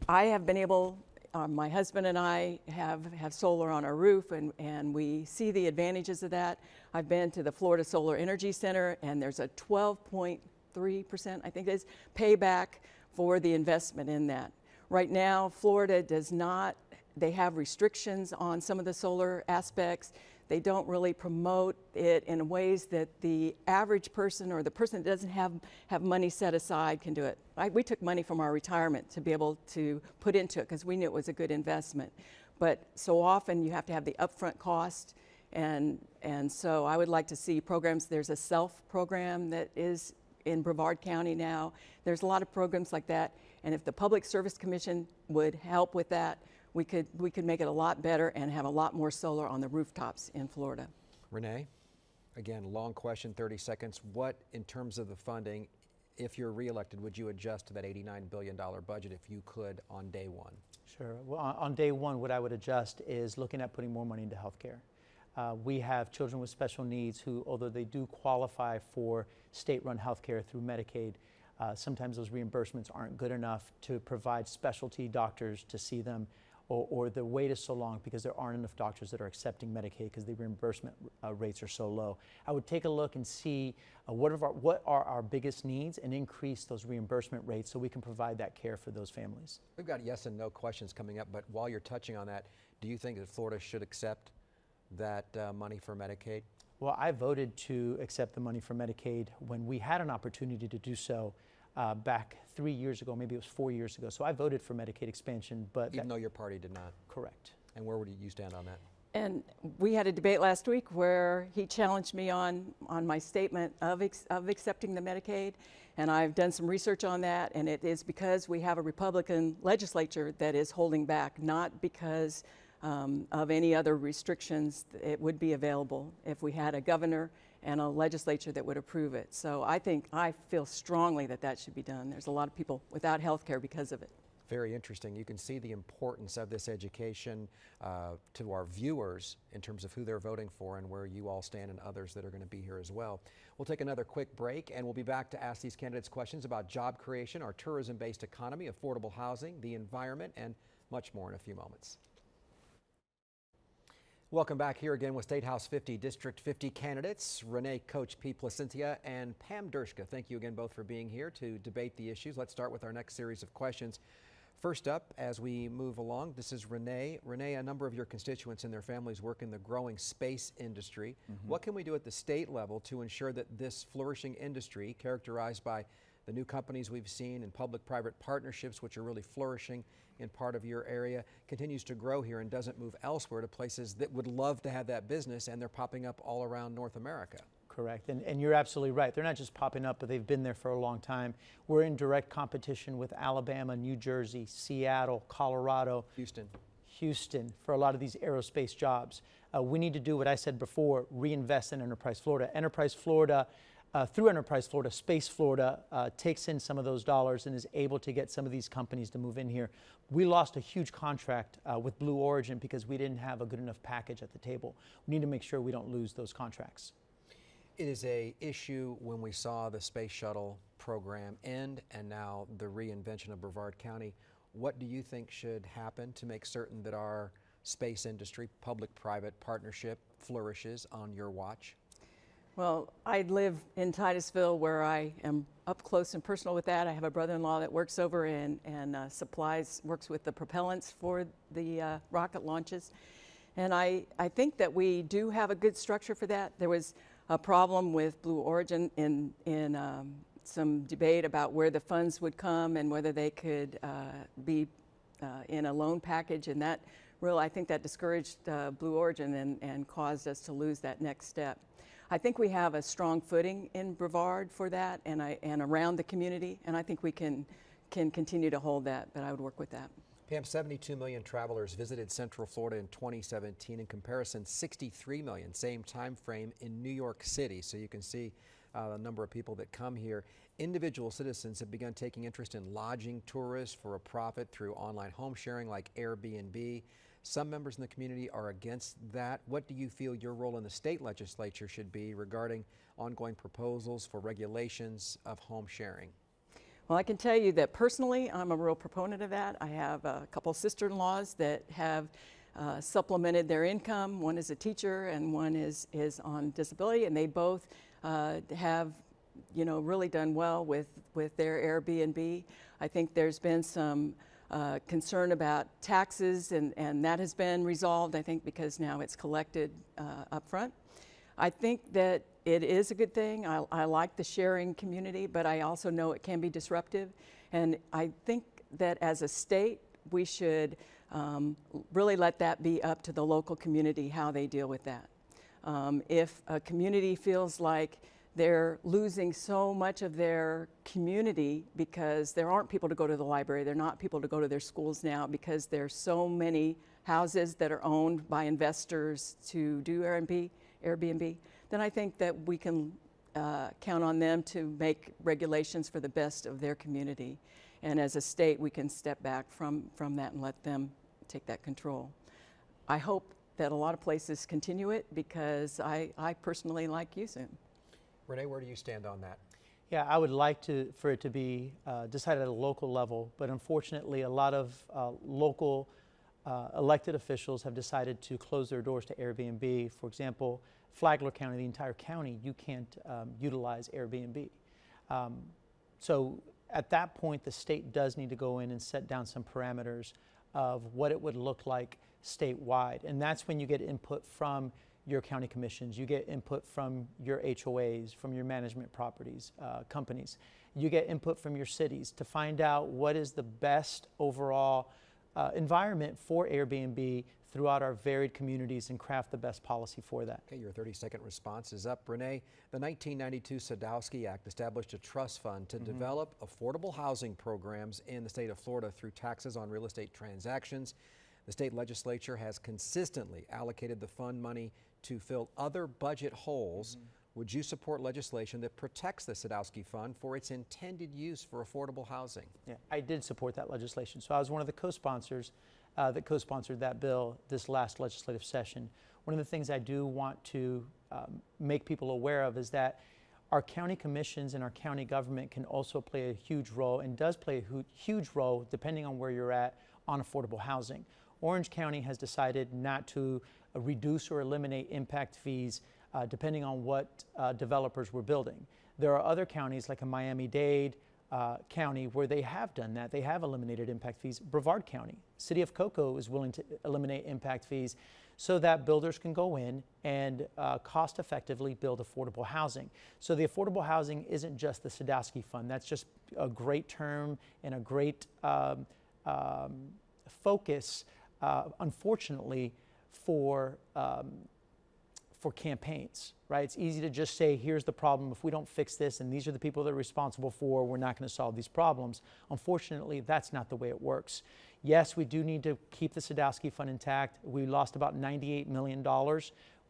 I have been able, my husband and I have solar on our roof, and we see the advantages of that. I've been to the Florida Solar Energy Center, and there's a 12.3%, I think it is, payback for the investment in that. Right now, Florida does not, they have restrictions on some of the solar aspects. They don't really promote it in ways that the average person or the person that doesn't have money set aside can do it. We took money from our retirement to be able to put into it because we knew it was a good investment. But so often you have to have the upfront cost, and so I would like to see programs. There's a SELF program that is in Brevard County now. There's a lot of programs like that, and if the Public Service Commission would help with that, we could make it a lot better and have a lot more solar on the rooftops in Florida. Renee, again, long question, 30 seconds. What, in terms of the funding, if you're reelected, would you adjust to that $89 billion budget if you could on day one? Sure. Well, on day one, what I would adjust is looking at putting more money into healthcare. We have children with special needs who, although they do qualify for state-run healthcare through Medicaid, sometimes those reimbursements aren't good enough to provide specialty doctors to see them, or the wait is so long because there aren't enough doctors that are accepting Medicaid because the reimbursement rates are so low. I would take a look and see what are our biggest needs and increase those reimbursement rates so we can provide that care for those families. We've got yes and no questions coming up, but while you're touching on that, do you think that Florida should accept that money for Medicaid? Well, I voted to accept the money for Medicaid when we had an opportunity to do so back 3 years ago, maybe it was 4 years ago. So I voted for Medicaid expansion, but Even though your party did not? Correct. And where would you stand on that? And we had a debate last week where he challenged me on my statement of accepting the Medicaid, and I've done some research on that, and it is because we have a Republican legislature that is holding back, not because of any other restrictions. It would be available if we had a governor and a legislature that would approve it. So I feel strongly that that should be done. There's a lot of people without health care because of it. Very interesting. You can see the importance of this education to our viewers in terms of who they're voting for and where you all stand and others that are going to be here as well. We'll take another quick break and we'll be back to ask these candidates questions about job creation, our tourism-based economy, affordable housing, the environment, and much more in a few moments. Welcome back here again with State House 50 District 50 candidates, Renee Coach P. Placencia and Pam Dershka. Thank you again both for being here to debate the issues. Let's start with our next series of questions. First up, as we move along, this is Renee. Renee, a number of your constituents and their families work in the growing space industry. What can we do at the state level to ensure that this flourishing industry, characterized by the new companies we've seen and public-private partnerships, which are really flourishing in part of your area, continues to grow here and doesn't move elsewhere to places that would love to have that business, and they're popping up all around North America? Correct, and you're absolutely right. They're not just popping up, but they've been there for a long time. We're in direct competition with Alabama, New Jersey, Seattle, Colorado, Houston for a lot of these aerospace jobs. We need to do what I said before, reinvest in Enterprise Florida. Enterprise Florida, through Enterprise Florida, Space Florida takes in some of those dollars and is able to get some of these companies to move in here. We lost a huge contract with Blue Origin because we didn't have a good enough package at the table. We need to make sure we don't lose those contracts. It is an issue when we saw the space shuttle program end and now the reinvention of Brevard County. What do you think should happen to make certain that our space industry, public-private partnership, flourishes on your watch? Well, I live in Titusville, where I am up close and personal with that. I have a brother-in-law that works over and works with the propellants for the rocket launches. And I think that we do have a good structure for that. There was a problem with Blue Origin in some debate about where the funds would come and whether they could be in a loan package, and that really, I think that discouraged Blue Origin and caused us to lose that next step. I think we have a strong footing in Brevard for that and around the community, and I think we can continue to hold that, but I would work with that. Pam, 72 million travelers visited Central Florida in 2017. In comparison, 63 million, same time frame in New York City. So you can see the number of people that come here. Individual citizens have begun taking interest in lodging tourists for a profit through online home sharing like Airbnb. Some members in the community are against that. What do you feel your role in the state legislature should be regarding ongoing proposals for regulations of home sharing? Well, I can tell you that personally, I'm a real proponent of that. I have a couple sister-in-laws that have supplemented their income. One is a teacher and one is on disability, and they both have, really done well with their Airbnb. I think there's been some concern about taxes, and that has been resolved, I think, because now it's collected up front. I think that it is a good thing. I like the sharing community, but I also know it can be disruptive. And I think that as a state, we should really let that be up to the local community, how they deal with that. If a community feels like they're losing so much of their community because there aren't people to go to the library, there are not people to go to their schools now because there's so many houses that are owned by investors to do Airbnb, then I think that we can count on them to make regulations for the best of their community. And as a state, we can step back from that and let them take that control. I hope that a lot of places continue it because I personally like using it. Renee, where do you stand on that? Yeah, I would like for it to be decided at a local level, but unfortunately a lot of local elected officials have decided to close their doors to Airbnb. For example, Flagler County, the entire county, you can't utilize Airbnb. So at that point, the state does need to go in and set down some parameters of what it would look like statewide. And that's when you get input from your county commissions, you get input from your HOAs, from your management properties, companies. You get input from your cities to find out what is the best overall environment for Airbnb throughout our varied communities and craft the best policy for that. Okay, your 30-second response is up. Renee, the 1992 Sadowski Act established a trust fund to develop affordable housing programs in the state of Florida through taxes on real estate transactions. The state legislature has consistently allocated the fund money to fill other budget holes. Would you support legislation that protects the Sadowski Fund for its intended use for affordable housing? Yeah, I did support that legislation. So I was one of the co-sponsors that co-sponsored that bill this last legislative session. One of the things I do want to make people aware of is that our county commissions and our county government can also play a huge role and does play a huge role, depending on where you're at, on affordable housing. Orange County has decided not to reduce or eliminate impact fees depending on what developers were building. There are other counties like a Miami-Dade County where they have done that. They have eliminated impact fees. Brevard County, City of Cocoa is willing to eliminate impact fees so that builders can go in and cost effectively build affordable housing. So the affordable housing isn't just the Sadowski Fund. That's just a great term and a great focus, unfortunately, for campaigns, right? It's easy to just say, here's the problem. If we don't fix this and these are the people that are responsible for, we're not going to solve these problems. Unfortunately, that's not the way it works. Yes, we do need to keep the Sadowski Fund intact. We lost about $98 million,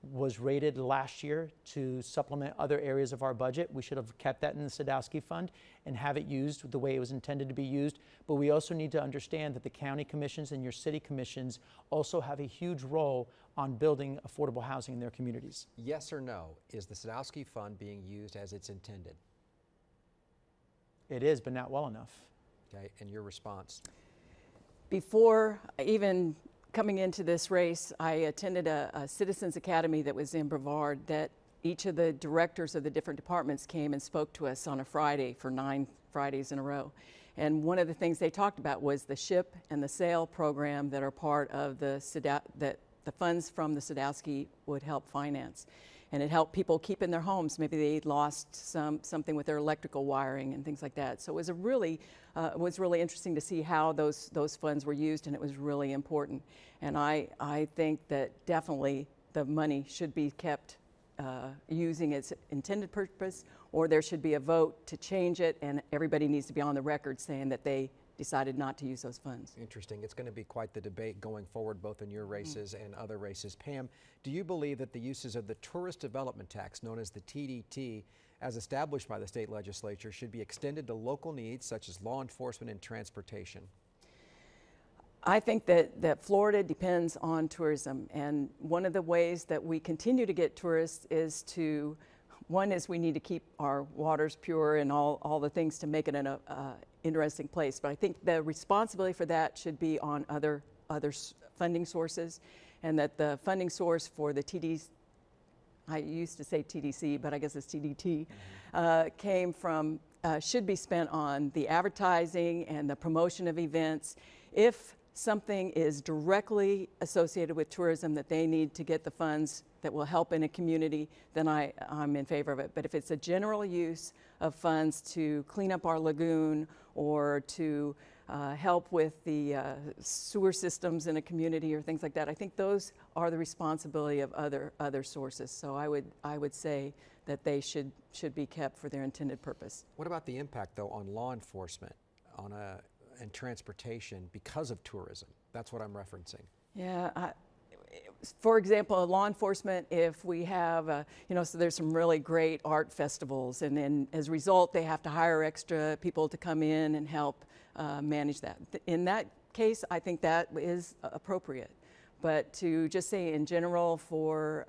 was rated last year to supplement other areas of our budget. We should have kept that in the Sadowski Fund and have it used the way it was intended to be used. But we also need to understand that the county commissions and your city commissions also have a huge role on building affordable housing in their communities. Yes or no, is the Sadowski Fund being used as it's intended? It is, but not well enough. Okay, and your response? Before even coming into this race, I attended a Citizens Academy that was in Brevard that each of the directors of the different departments came and spoke to us on a Friday for 9 Fridays in a row. And one of the things they talked about was the SHIP and the SAIL program that are part of the funds from the Sadowski would help finance. And it helped people keep in their homes. Maybe they lost something with their electrical wiring and things like that. So it was really interesting to see how those funds were used, and it was really important. And I think that definitely the money should be kept using its intended purpose, or there should be a vote to change it, and everybody needs to be on the record saying that they decided not to use those funds. Interesting. It's going to be quite the debate going forward, both in your races and other races. Pam, do you believe that the uses of the tourist development tax, known as the TDT, as established by the state legislature, should be extended to local needs such as law enforcement and transportation? I think that Florida depends on tourism, and one of the ways that we continue to get tourists is to, one is we need to keep our waters pure and all the things to make it an interesting place. But I think the responsibility for that should be on other funding sources, and that the funding source for the TDC, I used to say TDC, but I guess it's TDT, should be spent on the advertising and the promotion of events. If something is directly associated with tourism that they need to get the funds that will help in a community, then I'm in favor of it. But if it's a general use of funds to clean up our lagoon or to help with the sewer systems in a community or things like that, I think those are the responsibility of other sources. So I would say that they should be kept for their intended purpose. What about the impact, though, on law enforcement and transportation because of tourism? That's what I'm referencing. Yeah. For example, law enforcement, if we have, so there's some really great art festivals, and then as a result, they have to hire extra people to come in and help manage that. In that case, I think that is appropriate. But to just say in general for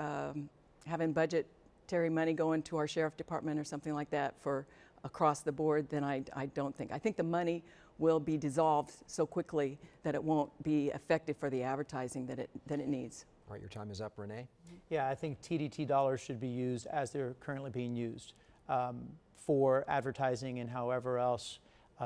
having budgetary money going to our sheriff department or something like that for across the board, then I don't think. I think the money will be dissolved so quickly that it won't be effective for the advertising that it needs. All right, your time is up, Renee. Yeah, I think TDT dollars should be used as they're currently being used for advertising and however else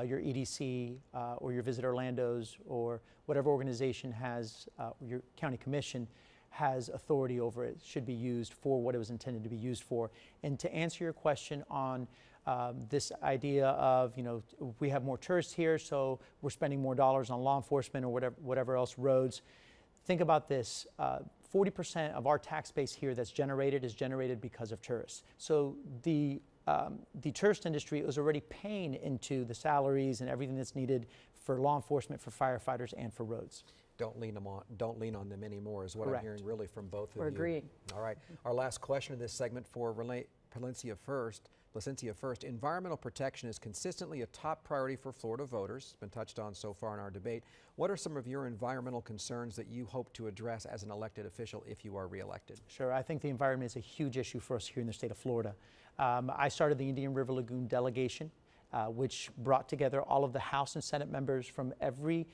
your EDC or your Visit Orlando's or whatever organization has, your county commission has authority over it, should be used for what it was intended to be used for. And to answer your question on this idea of, we have more tourists here, so we're spending more dollars on law enforcement or whatever else, roads. Think about this, 40% of our tax base here that's generated is generated because of tourists. So the tourist industry is already paying into the salaries and everything that's needed for law enforcement, for firefighters, and for roads. Don't lean on them anymore is what Correct. I'm hearing really from both of you. We're agreeing. All right, our last question of this segment for Placencia First. Environmental protection is consistently a top priority for Florida voters. It's been touched on so far in our debate. What are some of your environmental concerns that you hope to address as an elected official if you are reelected? Sure, I think the environment is a huge issue for us here in the state of Florida. I started the Indian River Lagoon delegation, which brought together all of the House and Senate members from every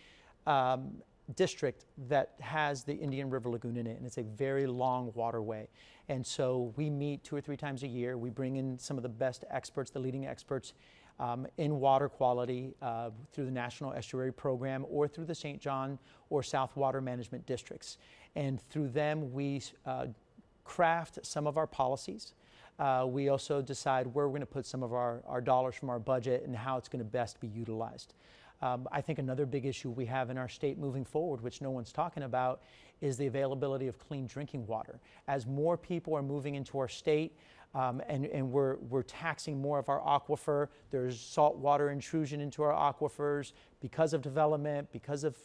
district that has the Indian River Lagoon in it, and it's a very long waterway. And so we meet 2 or 3 times a year. We bring in some of the best experts, the leading experts in water quality through the National Estuary Program or through the St. John or South Water Management Districts. And through them, we craft some of our policies. We also decide where we're going to put some of our dollars from our budget and how it's going to best be utilized. I think another big issue we have in our state moving forward, which no one's talking about, is the availability of clean drinking water. As more people are moving into our state and we're taxing more of our aquifer, there's saltwater intrusion into our aquifers because of development, because of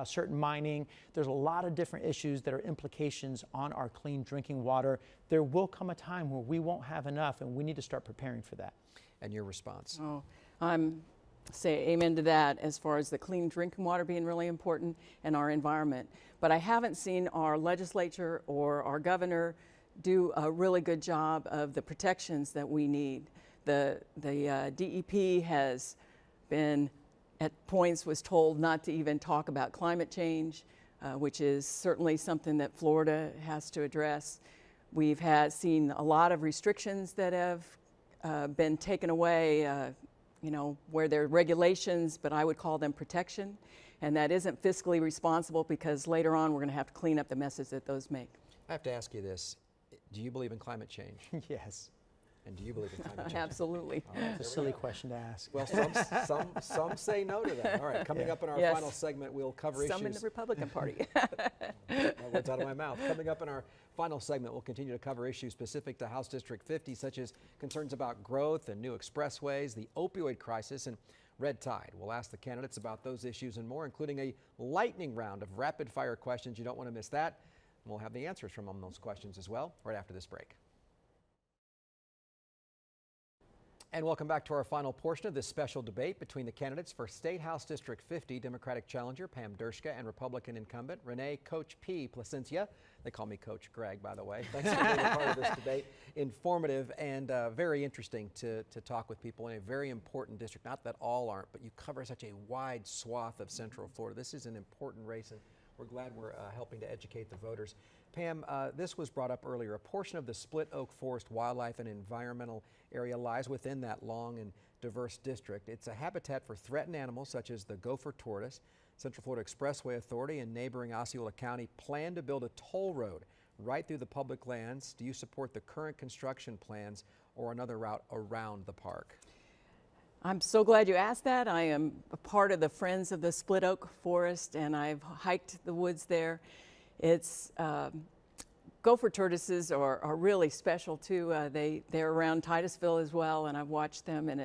certain mining. There's a lot of different issues that are implications on our clean drinking water. There will come a time where we won't have enough, and we need to start preparing for that. And your response? Oh, I'm say amen to that as far as the clean drinking water being really important and our environment. But I haven't seen our legislature or our governor do a really good job of the protections that we need. The DEP has been, at points, was told not to even talk about climate change, which is certainly something that Florida has to address. We've seen a lot of restrictions that have been taken away, you know, where there are regulations, but I would call them protection. And that isn't fiscally responsible because later on we're going to have to clean up the messes that those make. I have to ask you this. Do you believe in climate change? Yes. And do you believe in climate change? Absolutely. All right, It's a silly question to ask. well, some say no to that. All right, coming up in our Yes. final segment, we'll cover Some in issues. the Republican Party. That words out of my mouth. Coming up in our final segment, we'll continue to cover issues specific to House District 50, such as concerns about growth and new expressways, the opioid crisis, and red tide. We'll ask the candidates about those issues and more, including a lightning round of rapid fire questions. You don't want to miss that. And we'll have the answers from those questions as well right after this break. And welcome back to our final portion of this special debate between the candidates for State House District 50, Democratic challenger Pam Dershka and Republican incumbent Renee Coach P. Placencia. They call me Coach Greg, by the way. Thanks for being a part of this debate. Informative and very interesting to talk with people in a very important district. Not that all aren't, but you cover such a wide swath of Central Florida. This is an important race, and we're glad we're helping to educate the voters. Pam, this was brought up earlier. A portion of the Split Oak Forest Wildlife and Environmental Area lies within that long and diverse district. It's a habitat for threatened animals such as the gopher tortoise. Central Florida Expressway Authority and neighboring Osceola County plan to build a toll road right through the public lands. Do you support the current construction plans or another route around the park? I'm so glad you asked that. I am a part of the Friends of the Split Oak Forest, and I've hiked the woods there. It's gopher tortoises are really special too. They're around Titusville as well, and I've watched them. And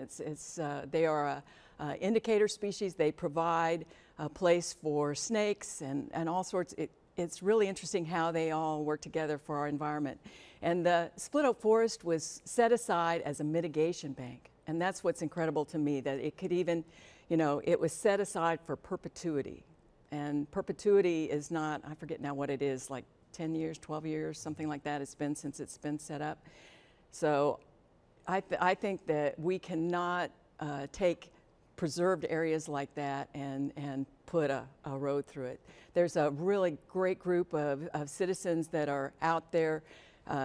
they are a indicator species. They provide a place for snakes and all sorts. It's really interesting how they all work together for our environment. And the Split Oak Forest was set aside as a mitigation bank. And that's what's incredible to me, that it could even, you know, it was set aside for perpetuity. And perpetuity is not, I forget now what it is, like 10 years, 12 years, something like that it's been since it's been set up. So I think that we cannot take preserved areas like that and put a road through it. There's a really great group of citizens that are out there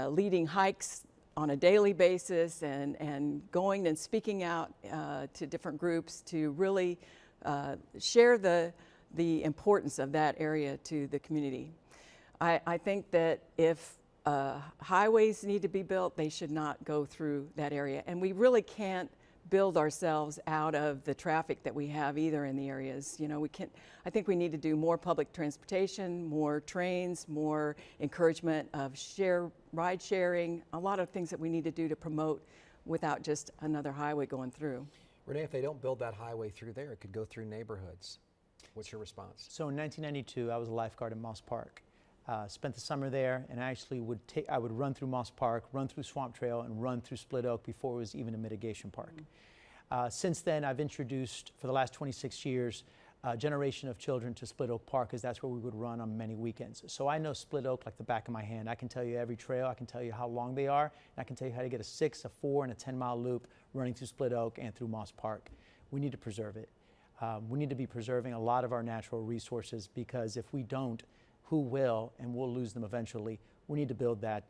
leading hikes on a daily basis and going and speaking out to different groups to really share the importance of that area to the community. I think that if highways need to be built, they should not go through that area. And we really can't build ourselves out of the traffic that we have either in the areas. You know, I think we need to do more public transportation, more trains, more encouragement of ride sharing, a lot of things that we need to do to promote without just another highway going through. Renee, if they don't build that highway through there, it could go through neighborhoods. What's your response? So in 1992, I was a lifeguard in Moss Park. Spent the summer there, and I actually would run through Moss Park, run through Swamp Trail, and run through Split Oak before it was even a mitigation park. Since then, I've introduced, for the last 26 years, a generation of children to Split Oak Park, because that's where we would run on many weekends. So I know Split Oak like the back of my hand. I can tell you every trail, I can tell you how long they are, and I can tell you how to get a 6, a 4, and a 10-mile loop running through Split Oak and through Moss Park. We need to preserve it. We need to be preserving a lot of our natural resources, because if we don't, who will? And we'll lose them eventually. We need to build that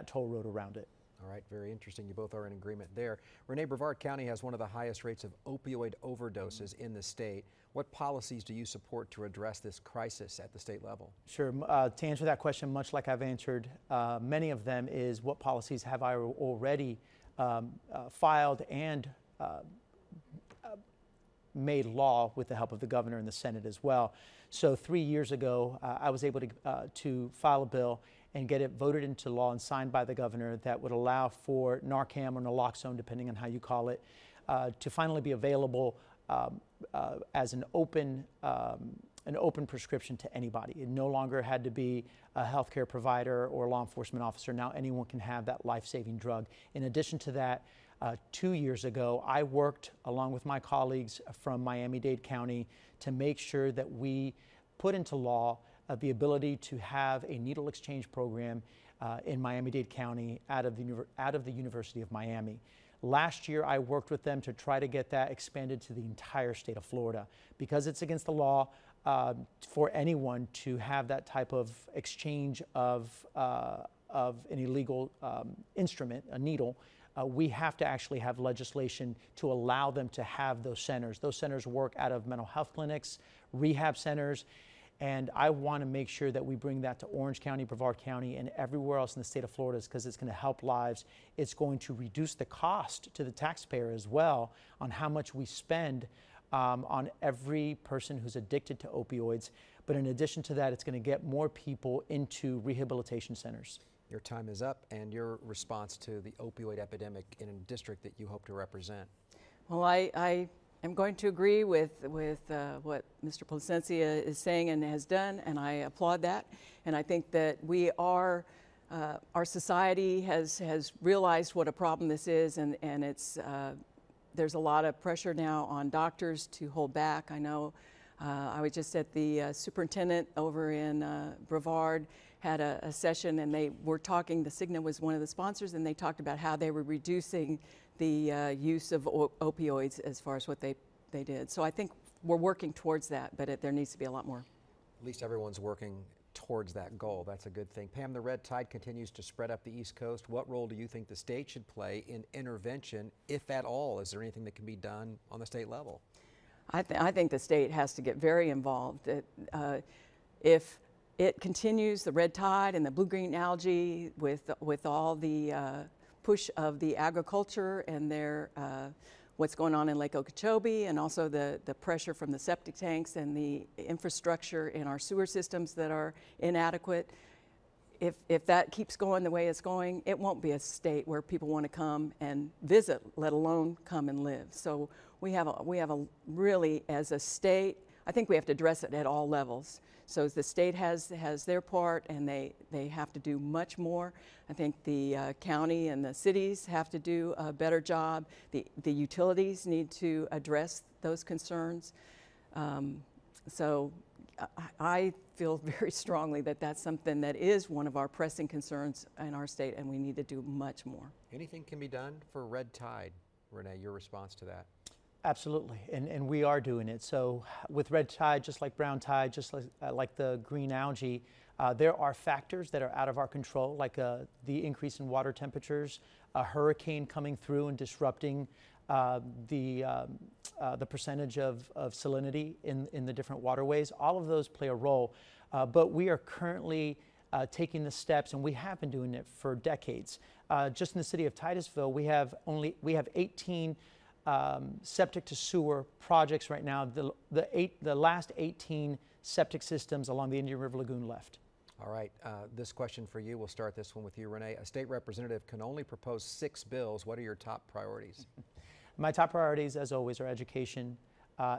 toll road around it. All right, very interesting. You both are in agreement there. Renee, Brevard County has one of the highest rates of opioid overdoses in the state. What policies do you support to address this crisis at the state level? Sure. To answer that question, much like I've answered many of them, is what policies have I already filed and made law with the help of the governor and the Senate as well. So 3 years ago, I was able to file a bill and get it voted into law and signed by the governor that would allow for Narcan or naloxone, depending on how you call it, to finally be available as an open prescription to anybody. It no longer had to be a healthcare provider or a law enforcement officer. Now anyone can have that life-saving drug. In addition to that, 2 years ago, I worked along with my colleagues from Miami-Dade County to make sure that we put into law the ability to have a needle exchange program in Miami-Dade County out of the University of Miami. Last year, I worked with them to try to get that expanded to the entire state of Florida, because it's against the law for anyone to have that type of exchange of an illegal instrument, a needle. We have to actually have legislation to allow them to have those centers. Those centers work out of mental health clinics, rehab centers, and I want to make sure that we bring that to Orange County, Brevard County, and everywhere else in the state of Florida, because it's going to help lives. It's going to reduce the cost to the taxpayer as well on how much we spend on every person who's addicted to opioids. But in addition to that, it's going to get more people into rehabilitation centers. Your time is up, and your response to the opioid epidemic in a district that you hope to represent. Well, I am going to agree with what Mr. Plasencia is saying and has done, and I applaud that. And I think that we are, our society has realized what a problem this is, and it's, there's a lot of pressure now on doctors to hold back. I know I was just at the superintendent over in Brevard, had a session, and they were talking, the Cigna was one of the sponsors, and they talked about how they were reducing the use of opioids as far as what they did. So I think we're working towards that, but there needs to be a lot more. At least everyone's working towards that goal. That's a good thing. Pam, the red tide continues to spread up the East Coast. What role do you think the state should play in intervention, if at all? Is there anything that can be done on the state level? I think the state has to get very involved. If it continues, the red tide and the blue-green algae, with all the push of the agriculture and their what's going on in Lake Okeechobee, and also the pressure from the septic tanks and the infrastructure in our sewer systems that are inadequate. If that keeps going the way it's going, it won't be a state where people want to come and visit, let alone come and live. So we have a really, as a state, I think we have to address it at all levels. So the state has their part, and they have to do much more. I think the county and the cities have to do a better job. The utilities need to address those concerns. So I feel very strongly that that's something that is one of our pressing concerns in our state, and we need to do much more. Anything can be done for red tide. Renee, your response to that? Absolutely, and we are doing it. So with red tide, just like brown tide, just like the green algae, there are factors that are out of our control, like the increase in water temperatures, a hurricane coming through and disrupting the percentage of salinity in the different waterways. All of those play a role, but we are currently taking the steps, and we have been doing it for decades. Just in the city of Titusville, we have 18 septic to sewer projects right now. The last 18 septic systems along the Indian River Lagoon left. All right, this question for you. We'll start this one with you, Renee. A state representative can only propose 6 bills. What are your top priorities? My top priorities, as always, are education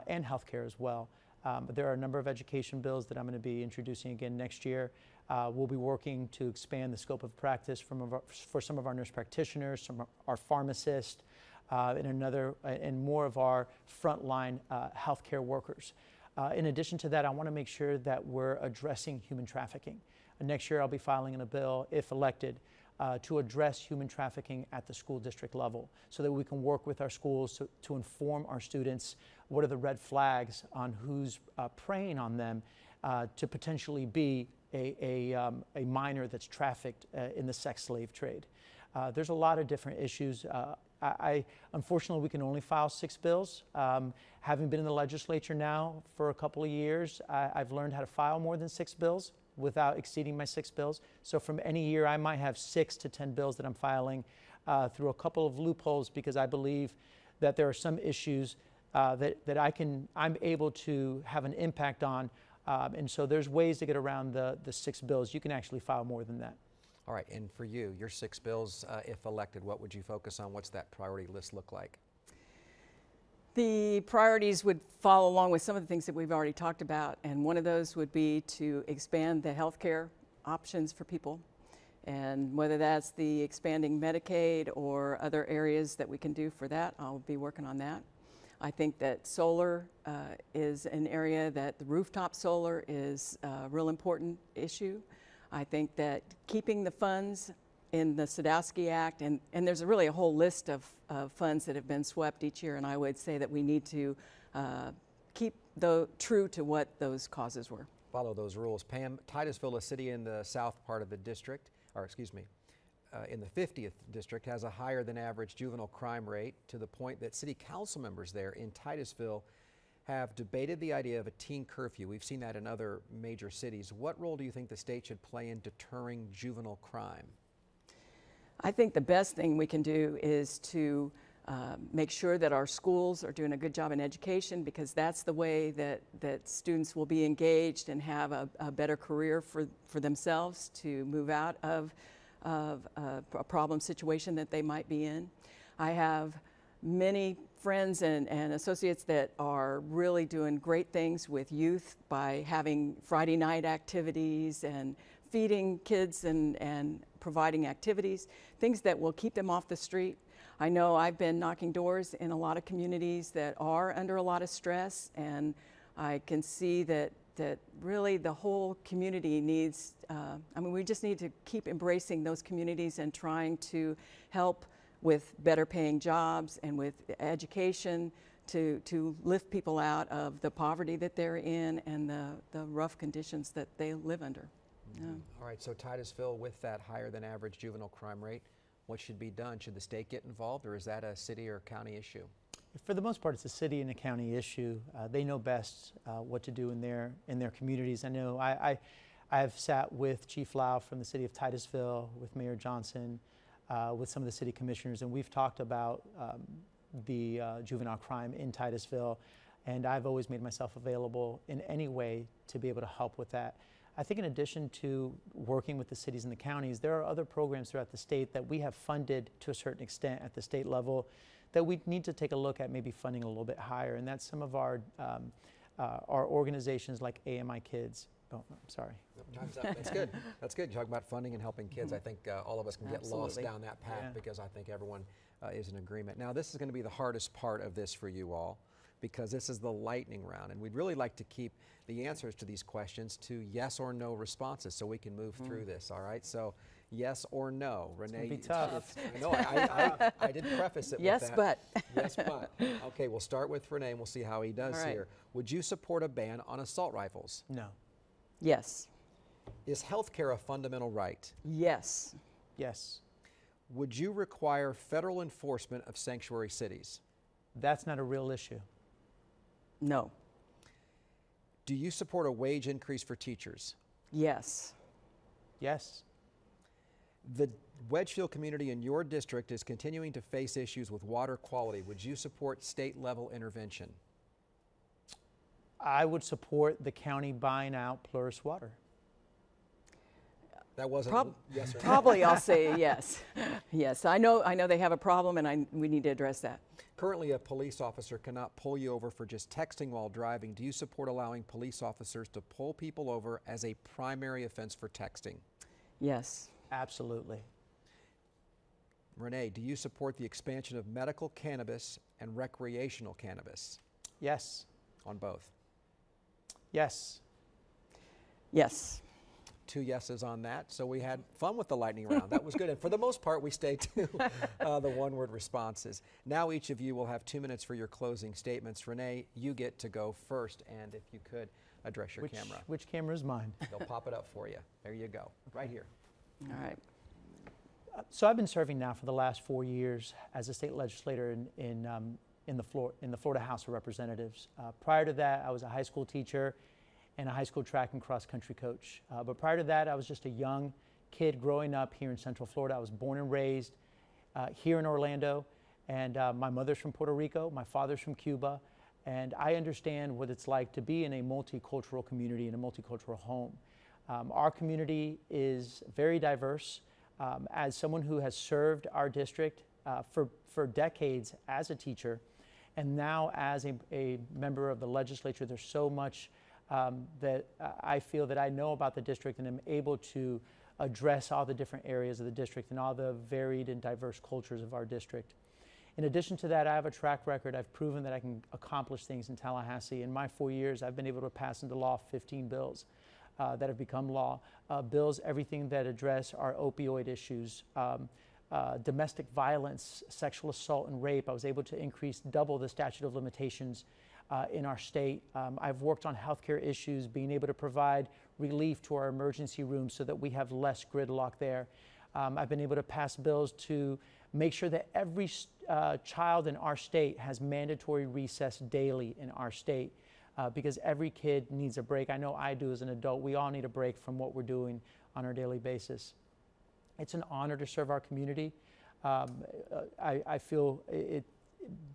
and healthcare as well. But there are a number of education bills that I'm going to be introducing again next year. We'll be working to expand the scope of practice for some of our nurse practitioners, some of our pharmacists, and more of our frontline healthcare workers. In addition to that, I want to make sure that we're addressing human trafficking. Next year, I'll be filing in a bill, if elected, to address human trafficking at the school district level so that we can work with our schools to inform our students what are the red flags on who's preying on them to potentially be a minor that's trafficked in the sex slave trade. There's a lot of different issues. Unfortunately, we can only file 6 bills. Having been in the legislature now for a couple of years, I've learned how to file more than 6 bills without exceeding my 6 bills. So from any year, I might have 6 to 10 bills that I'm filing through a couple of loopholes because I believe that there are some issues that I'm able to have an impact on. And so there's ways to get around the 6 bills. You can actually file more than that. All right, and for you, your 6 bills, if elected, what would you focus on? What's that priority list look like? The priorities would follow along with some of the things that we've already talked about, and one of those would be to expand the health care options for people, and whether that's the expanding Medicaid or other areas that we can do for that, I'll be working on that. I think that solar is an area that the rooftop solar is a real important issue. I think that keeping the funds in the Sadowski Act, and there's really a whole list of funds that have been swept each year, and I would say that we need to keep true to what those causes were. Follow those rules. Pam, Titusville, a city in the south part of the district, or excuse me, in the 50th district, has a higher than average juvenile crime rate to the point that city council members there in Titusville have debated the idea of a teen curfew. We've seen that in other major cities. What role do you think the state should play in deterring juvenile crime? I think the best thing we can do is to make sure that our schools are doing a good job in education, because that's the way that students will be engaged and have a better career for themselves to move out of a problem situation that they might be in. I have many friends and associates that are really doing great things with youth by having Friday night activities and feeding kids and providing activities, things that will keep them off the street. I know I've been knocking doors in a lot of communities that are under a lot of stress, and I can see that really the whole community needs, we just need to keep embracing those communities and trying to help with better paying jobs and with education to lift people out of the poverty that they're in and the rough conditions that they live under. Yeah. All right, so Titusville, with that higher than average juvenile crime rate, what should be done? Should the state get involved, or is that a city or county issue? For the most part, it's a city and a county issue. They know best what to do in their communities. I know I have sat with Chief Lau from the city of Titusville, with Mayor Johnson, with some of the city commissioners, and we've talked about the juvenile crime in Titusville, and I've always made myself available in any way to be able to help with that. I think in addition to working with the cities and the counties, there are other programs throughout the state that we have funded to a certain extent at the state level that we need to take a look at maybe funding a little bit higher, and that's some of our organizations like AMI Kids. Oh, I'm sorry. Time's up. That's good. That's good. Talking about funding and helping kids. I think all of us can get lost down that path because I think everyone is in agreement. Now, this is going to be the hardest part of this for you all, because this is the lightning round, and we'd really like to keep the answers to these questions to yes or no responses so we can move through this, all right? So yes or no. Renee, it's gonna be tough. No, I did preface it yes, with that. but. Yes, but. Okay, we'll start with Renee and we'll see how he does All right. here. Would you support a ban on assault rifles? No. Yes. Is health care a fundamental right? Yes. Yes. Would you require federal enforcement of sanctuary cities? That's not a real issue. No. Do you support a wage increase for teachers? Yes. Yes. The Wedgefield community in your district is continuing to face issues with water quality. Would you support state-level intervention? I would support the county buying out Plurus Water. That wasn't yes or no. Probably I'll say yes. Yes, I know they have a problem, and we need to address that. Currently, a police officer cannot pull you over for just texting while driving. Do you support allowing police officers to pull people over as a primary offense for texting? Yes. Absolutely. Renee, do you support the expansion of medical cannabis and recreational cannabis? Yes. On both. Yes. Yes. 2 yeses on that. So we had fun with the lightning round. That was good. And for the most part, we stayed to the one-word responses. Now each of you will have 2 minutes for your closing statements. Renee, you get to go first. And if you could address your camera. Which camera is mine? They'll pop it up for you. There you go. Right here. All right. So I've been serving now for the last 4 years as a state legislator in the Florida House of Representatives. Prior to that, I was a high school teacher and a high school track and cross country coach. But prior to that, I was just a young kid growing up here in Central Florida. I was born and raised here in Orlando, and my mother's from Puerto Rico, my father's from Cuba, and I understand what it's like to be in a multicultural community, in a multicultural home. Our community is very diverse. As someone who has served our district for decades as a teacher, and now as a member of the legislature, there's so much that I feel that I know about the district and am able to address all the different areas of the district and all the varied and diverse cultures of our district. In addition to that, I have a track record. I've proven that I can accomplish things in Tallahassee. In my 4 years, I've been able to pass into law 15 bills that have become law. Bills, everything that address our opioid issues, domestic violence, sexual assault and rape. I was able to double the statute of limitations in our state. I've worked on healthcare issues, being able to provide relief to our emergency rooms so that we have less gridlock there. I've been able to pass bills to make sure that every child in our state has mandatory recess daily in our state because every kid needs a break. I know I do as an adult. We all need a break from what we're doing on our daily basis. It's an honor to serve our community. I feel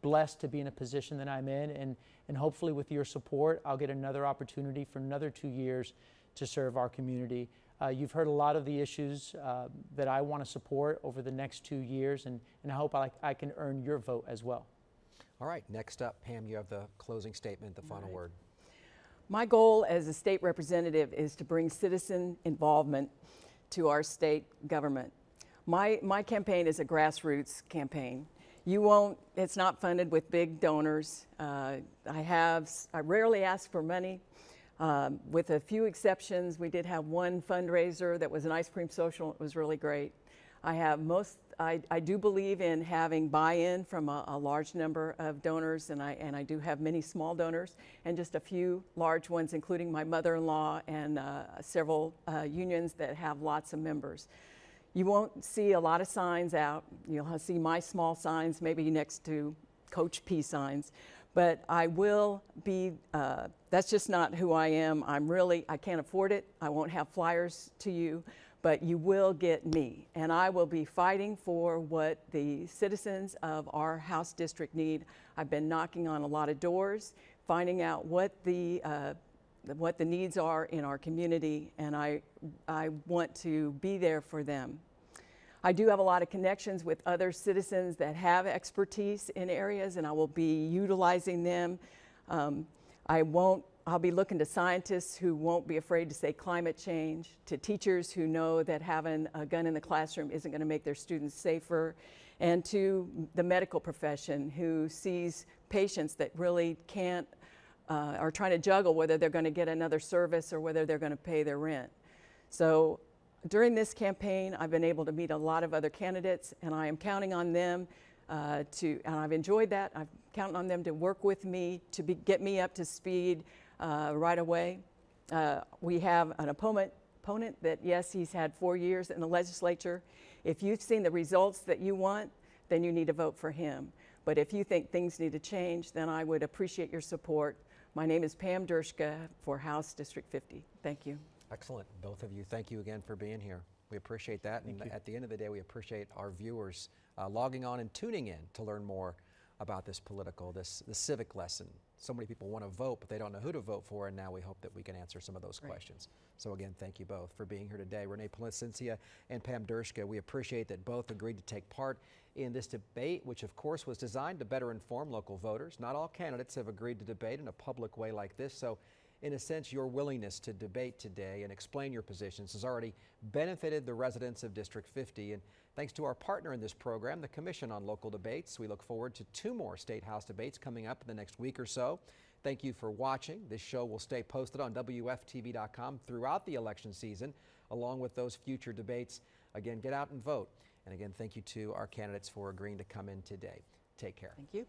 blessed to be in a position that I'm in, and hopefully with your support, I'll get another opportunity for another 2 years to serve our community. You've heard a lot of the issues that I want to support over the next 2 years, and I hope I can earn your vote as well. All right, next up, Pam, you have the closing statement, the final word. My goal as a state representative is to bring citizen involvement to our state government. My campaign is a grassroots campaign. It's not funded with big donors. I rarely ask for money. With a few exceptions, we did have one fundraiser that was an ice cream social. It was really great. I do believe in having buy-in from a large number of donors, and I do have many small donors and just a few large ones, including my mother-in-law and several unions that have lots of members. You won't see a lot of signs out. You'll see my small signs maybe next to Coach P signs, but I will be, that's just not who I am. I can't afford it. I won't have flyers to you, but you will get me. And I will be fighting for what the citizens of our House district need. I've been knocking on a lot of doors, finding out what the needs are in our community, and I want to be there for them. I do have a lot of connections with other citizens that have expertise in areas, and I will be utilizing them. I'll be looking to scientists who won't be afraid to say climate change, to teachers who know that having a gun in the classroom isn't going to make their students safer, and to the medical profession who sees patients that really can't, are trying to juggle whether they're going to get another service or whether they're going to pay their rent. So during this campaign, I've been able to meet a lot of other candidates, and I am counting on them and I've enjoyed that. I'm counting on them to work with me to get me up to speed right away. We have an opponent that, yes, he's had 4 years in the legislature. If you've seen the results that you want, then you need to vote for him. But if you think things need to change, then I would appreciate your support. My name is Pam Dershka for House District 50. Thank you. Excellent. Both of you, thank you again for being here. We appreciate that. And at the end of the day, we appreciate our viewers logging on and tuning in to learn more about this civic lesson. So many people want to vote, but they don't know who to vote for, and now we hope that we can answer some of those questions. So again, thank you both for being here today. Renee Placencia and Pam Dershka, we appreciate that both agreed to take part in this debate, which of course was designed to better inform local voters. Not all candidates have agreed to debate in a public way like this, so In a sense, your willingness to debate today and explain your positions has already benefited the residents of District 50. And thanks to our partner in this program, the Commission on Local Debates, we look forward to 2 more State House debates coming up in the next week or so. Thank you for watching. This show will stay posted on WFTV.com throughout the election season, along with those future debates. Again, get out and vote. And again, thank you to our candidates for agreeing to come in today. Take care. Thank you.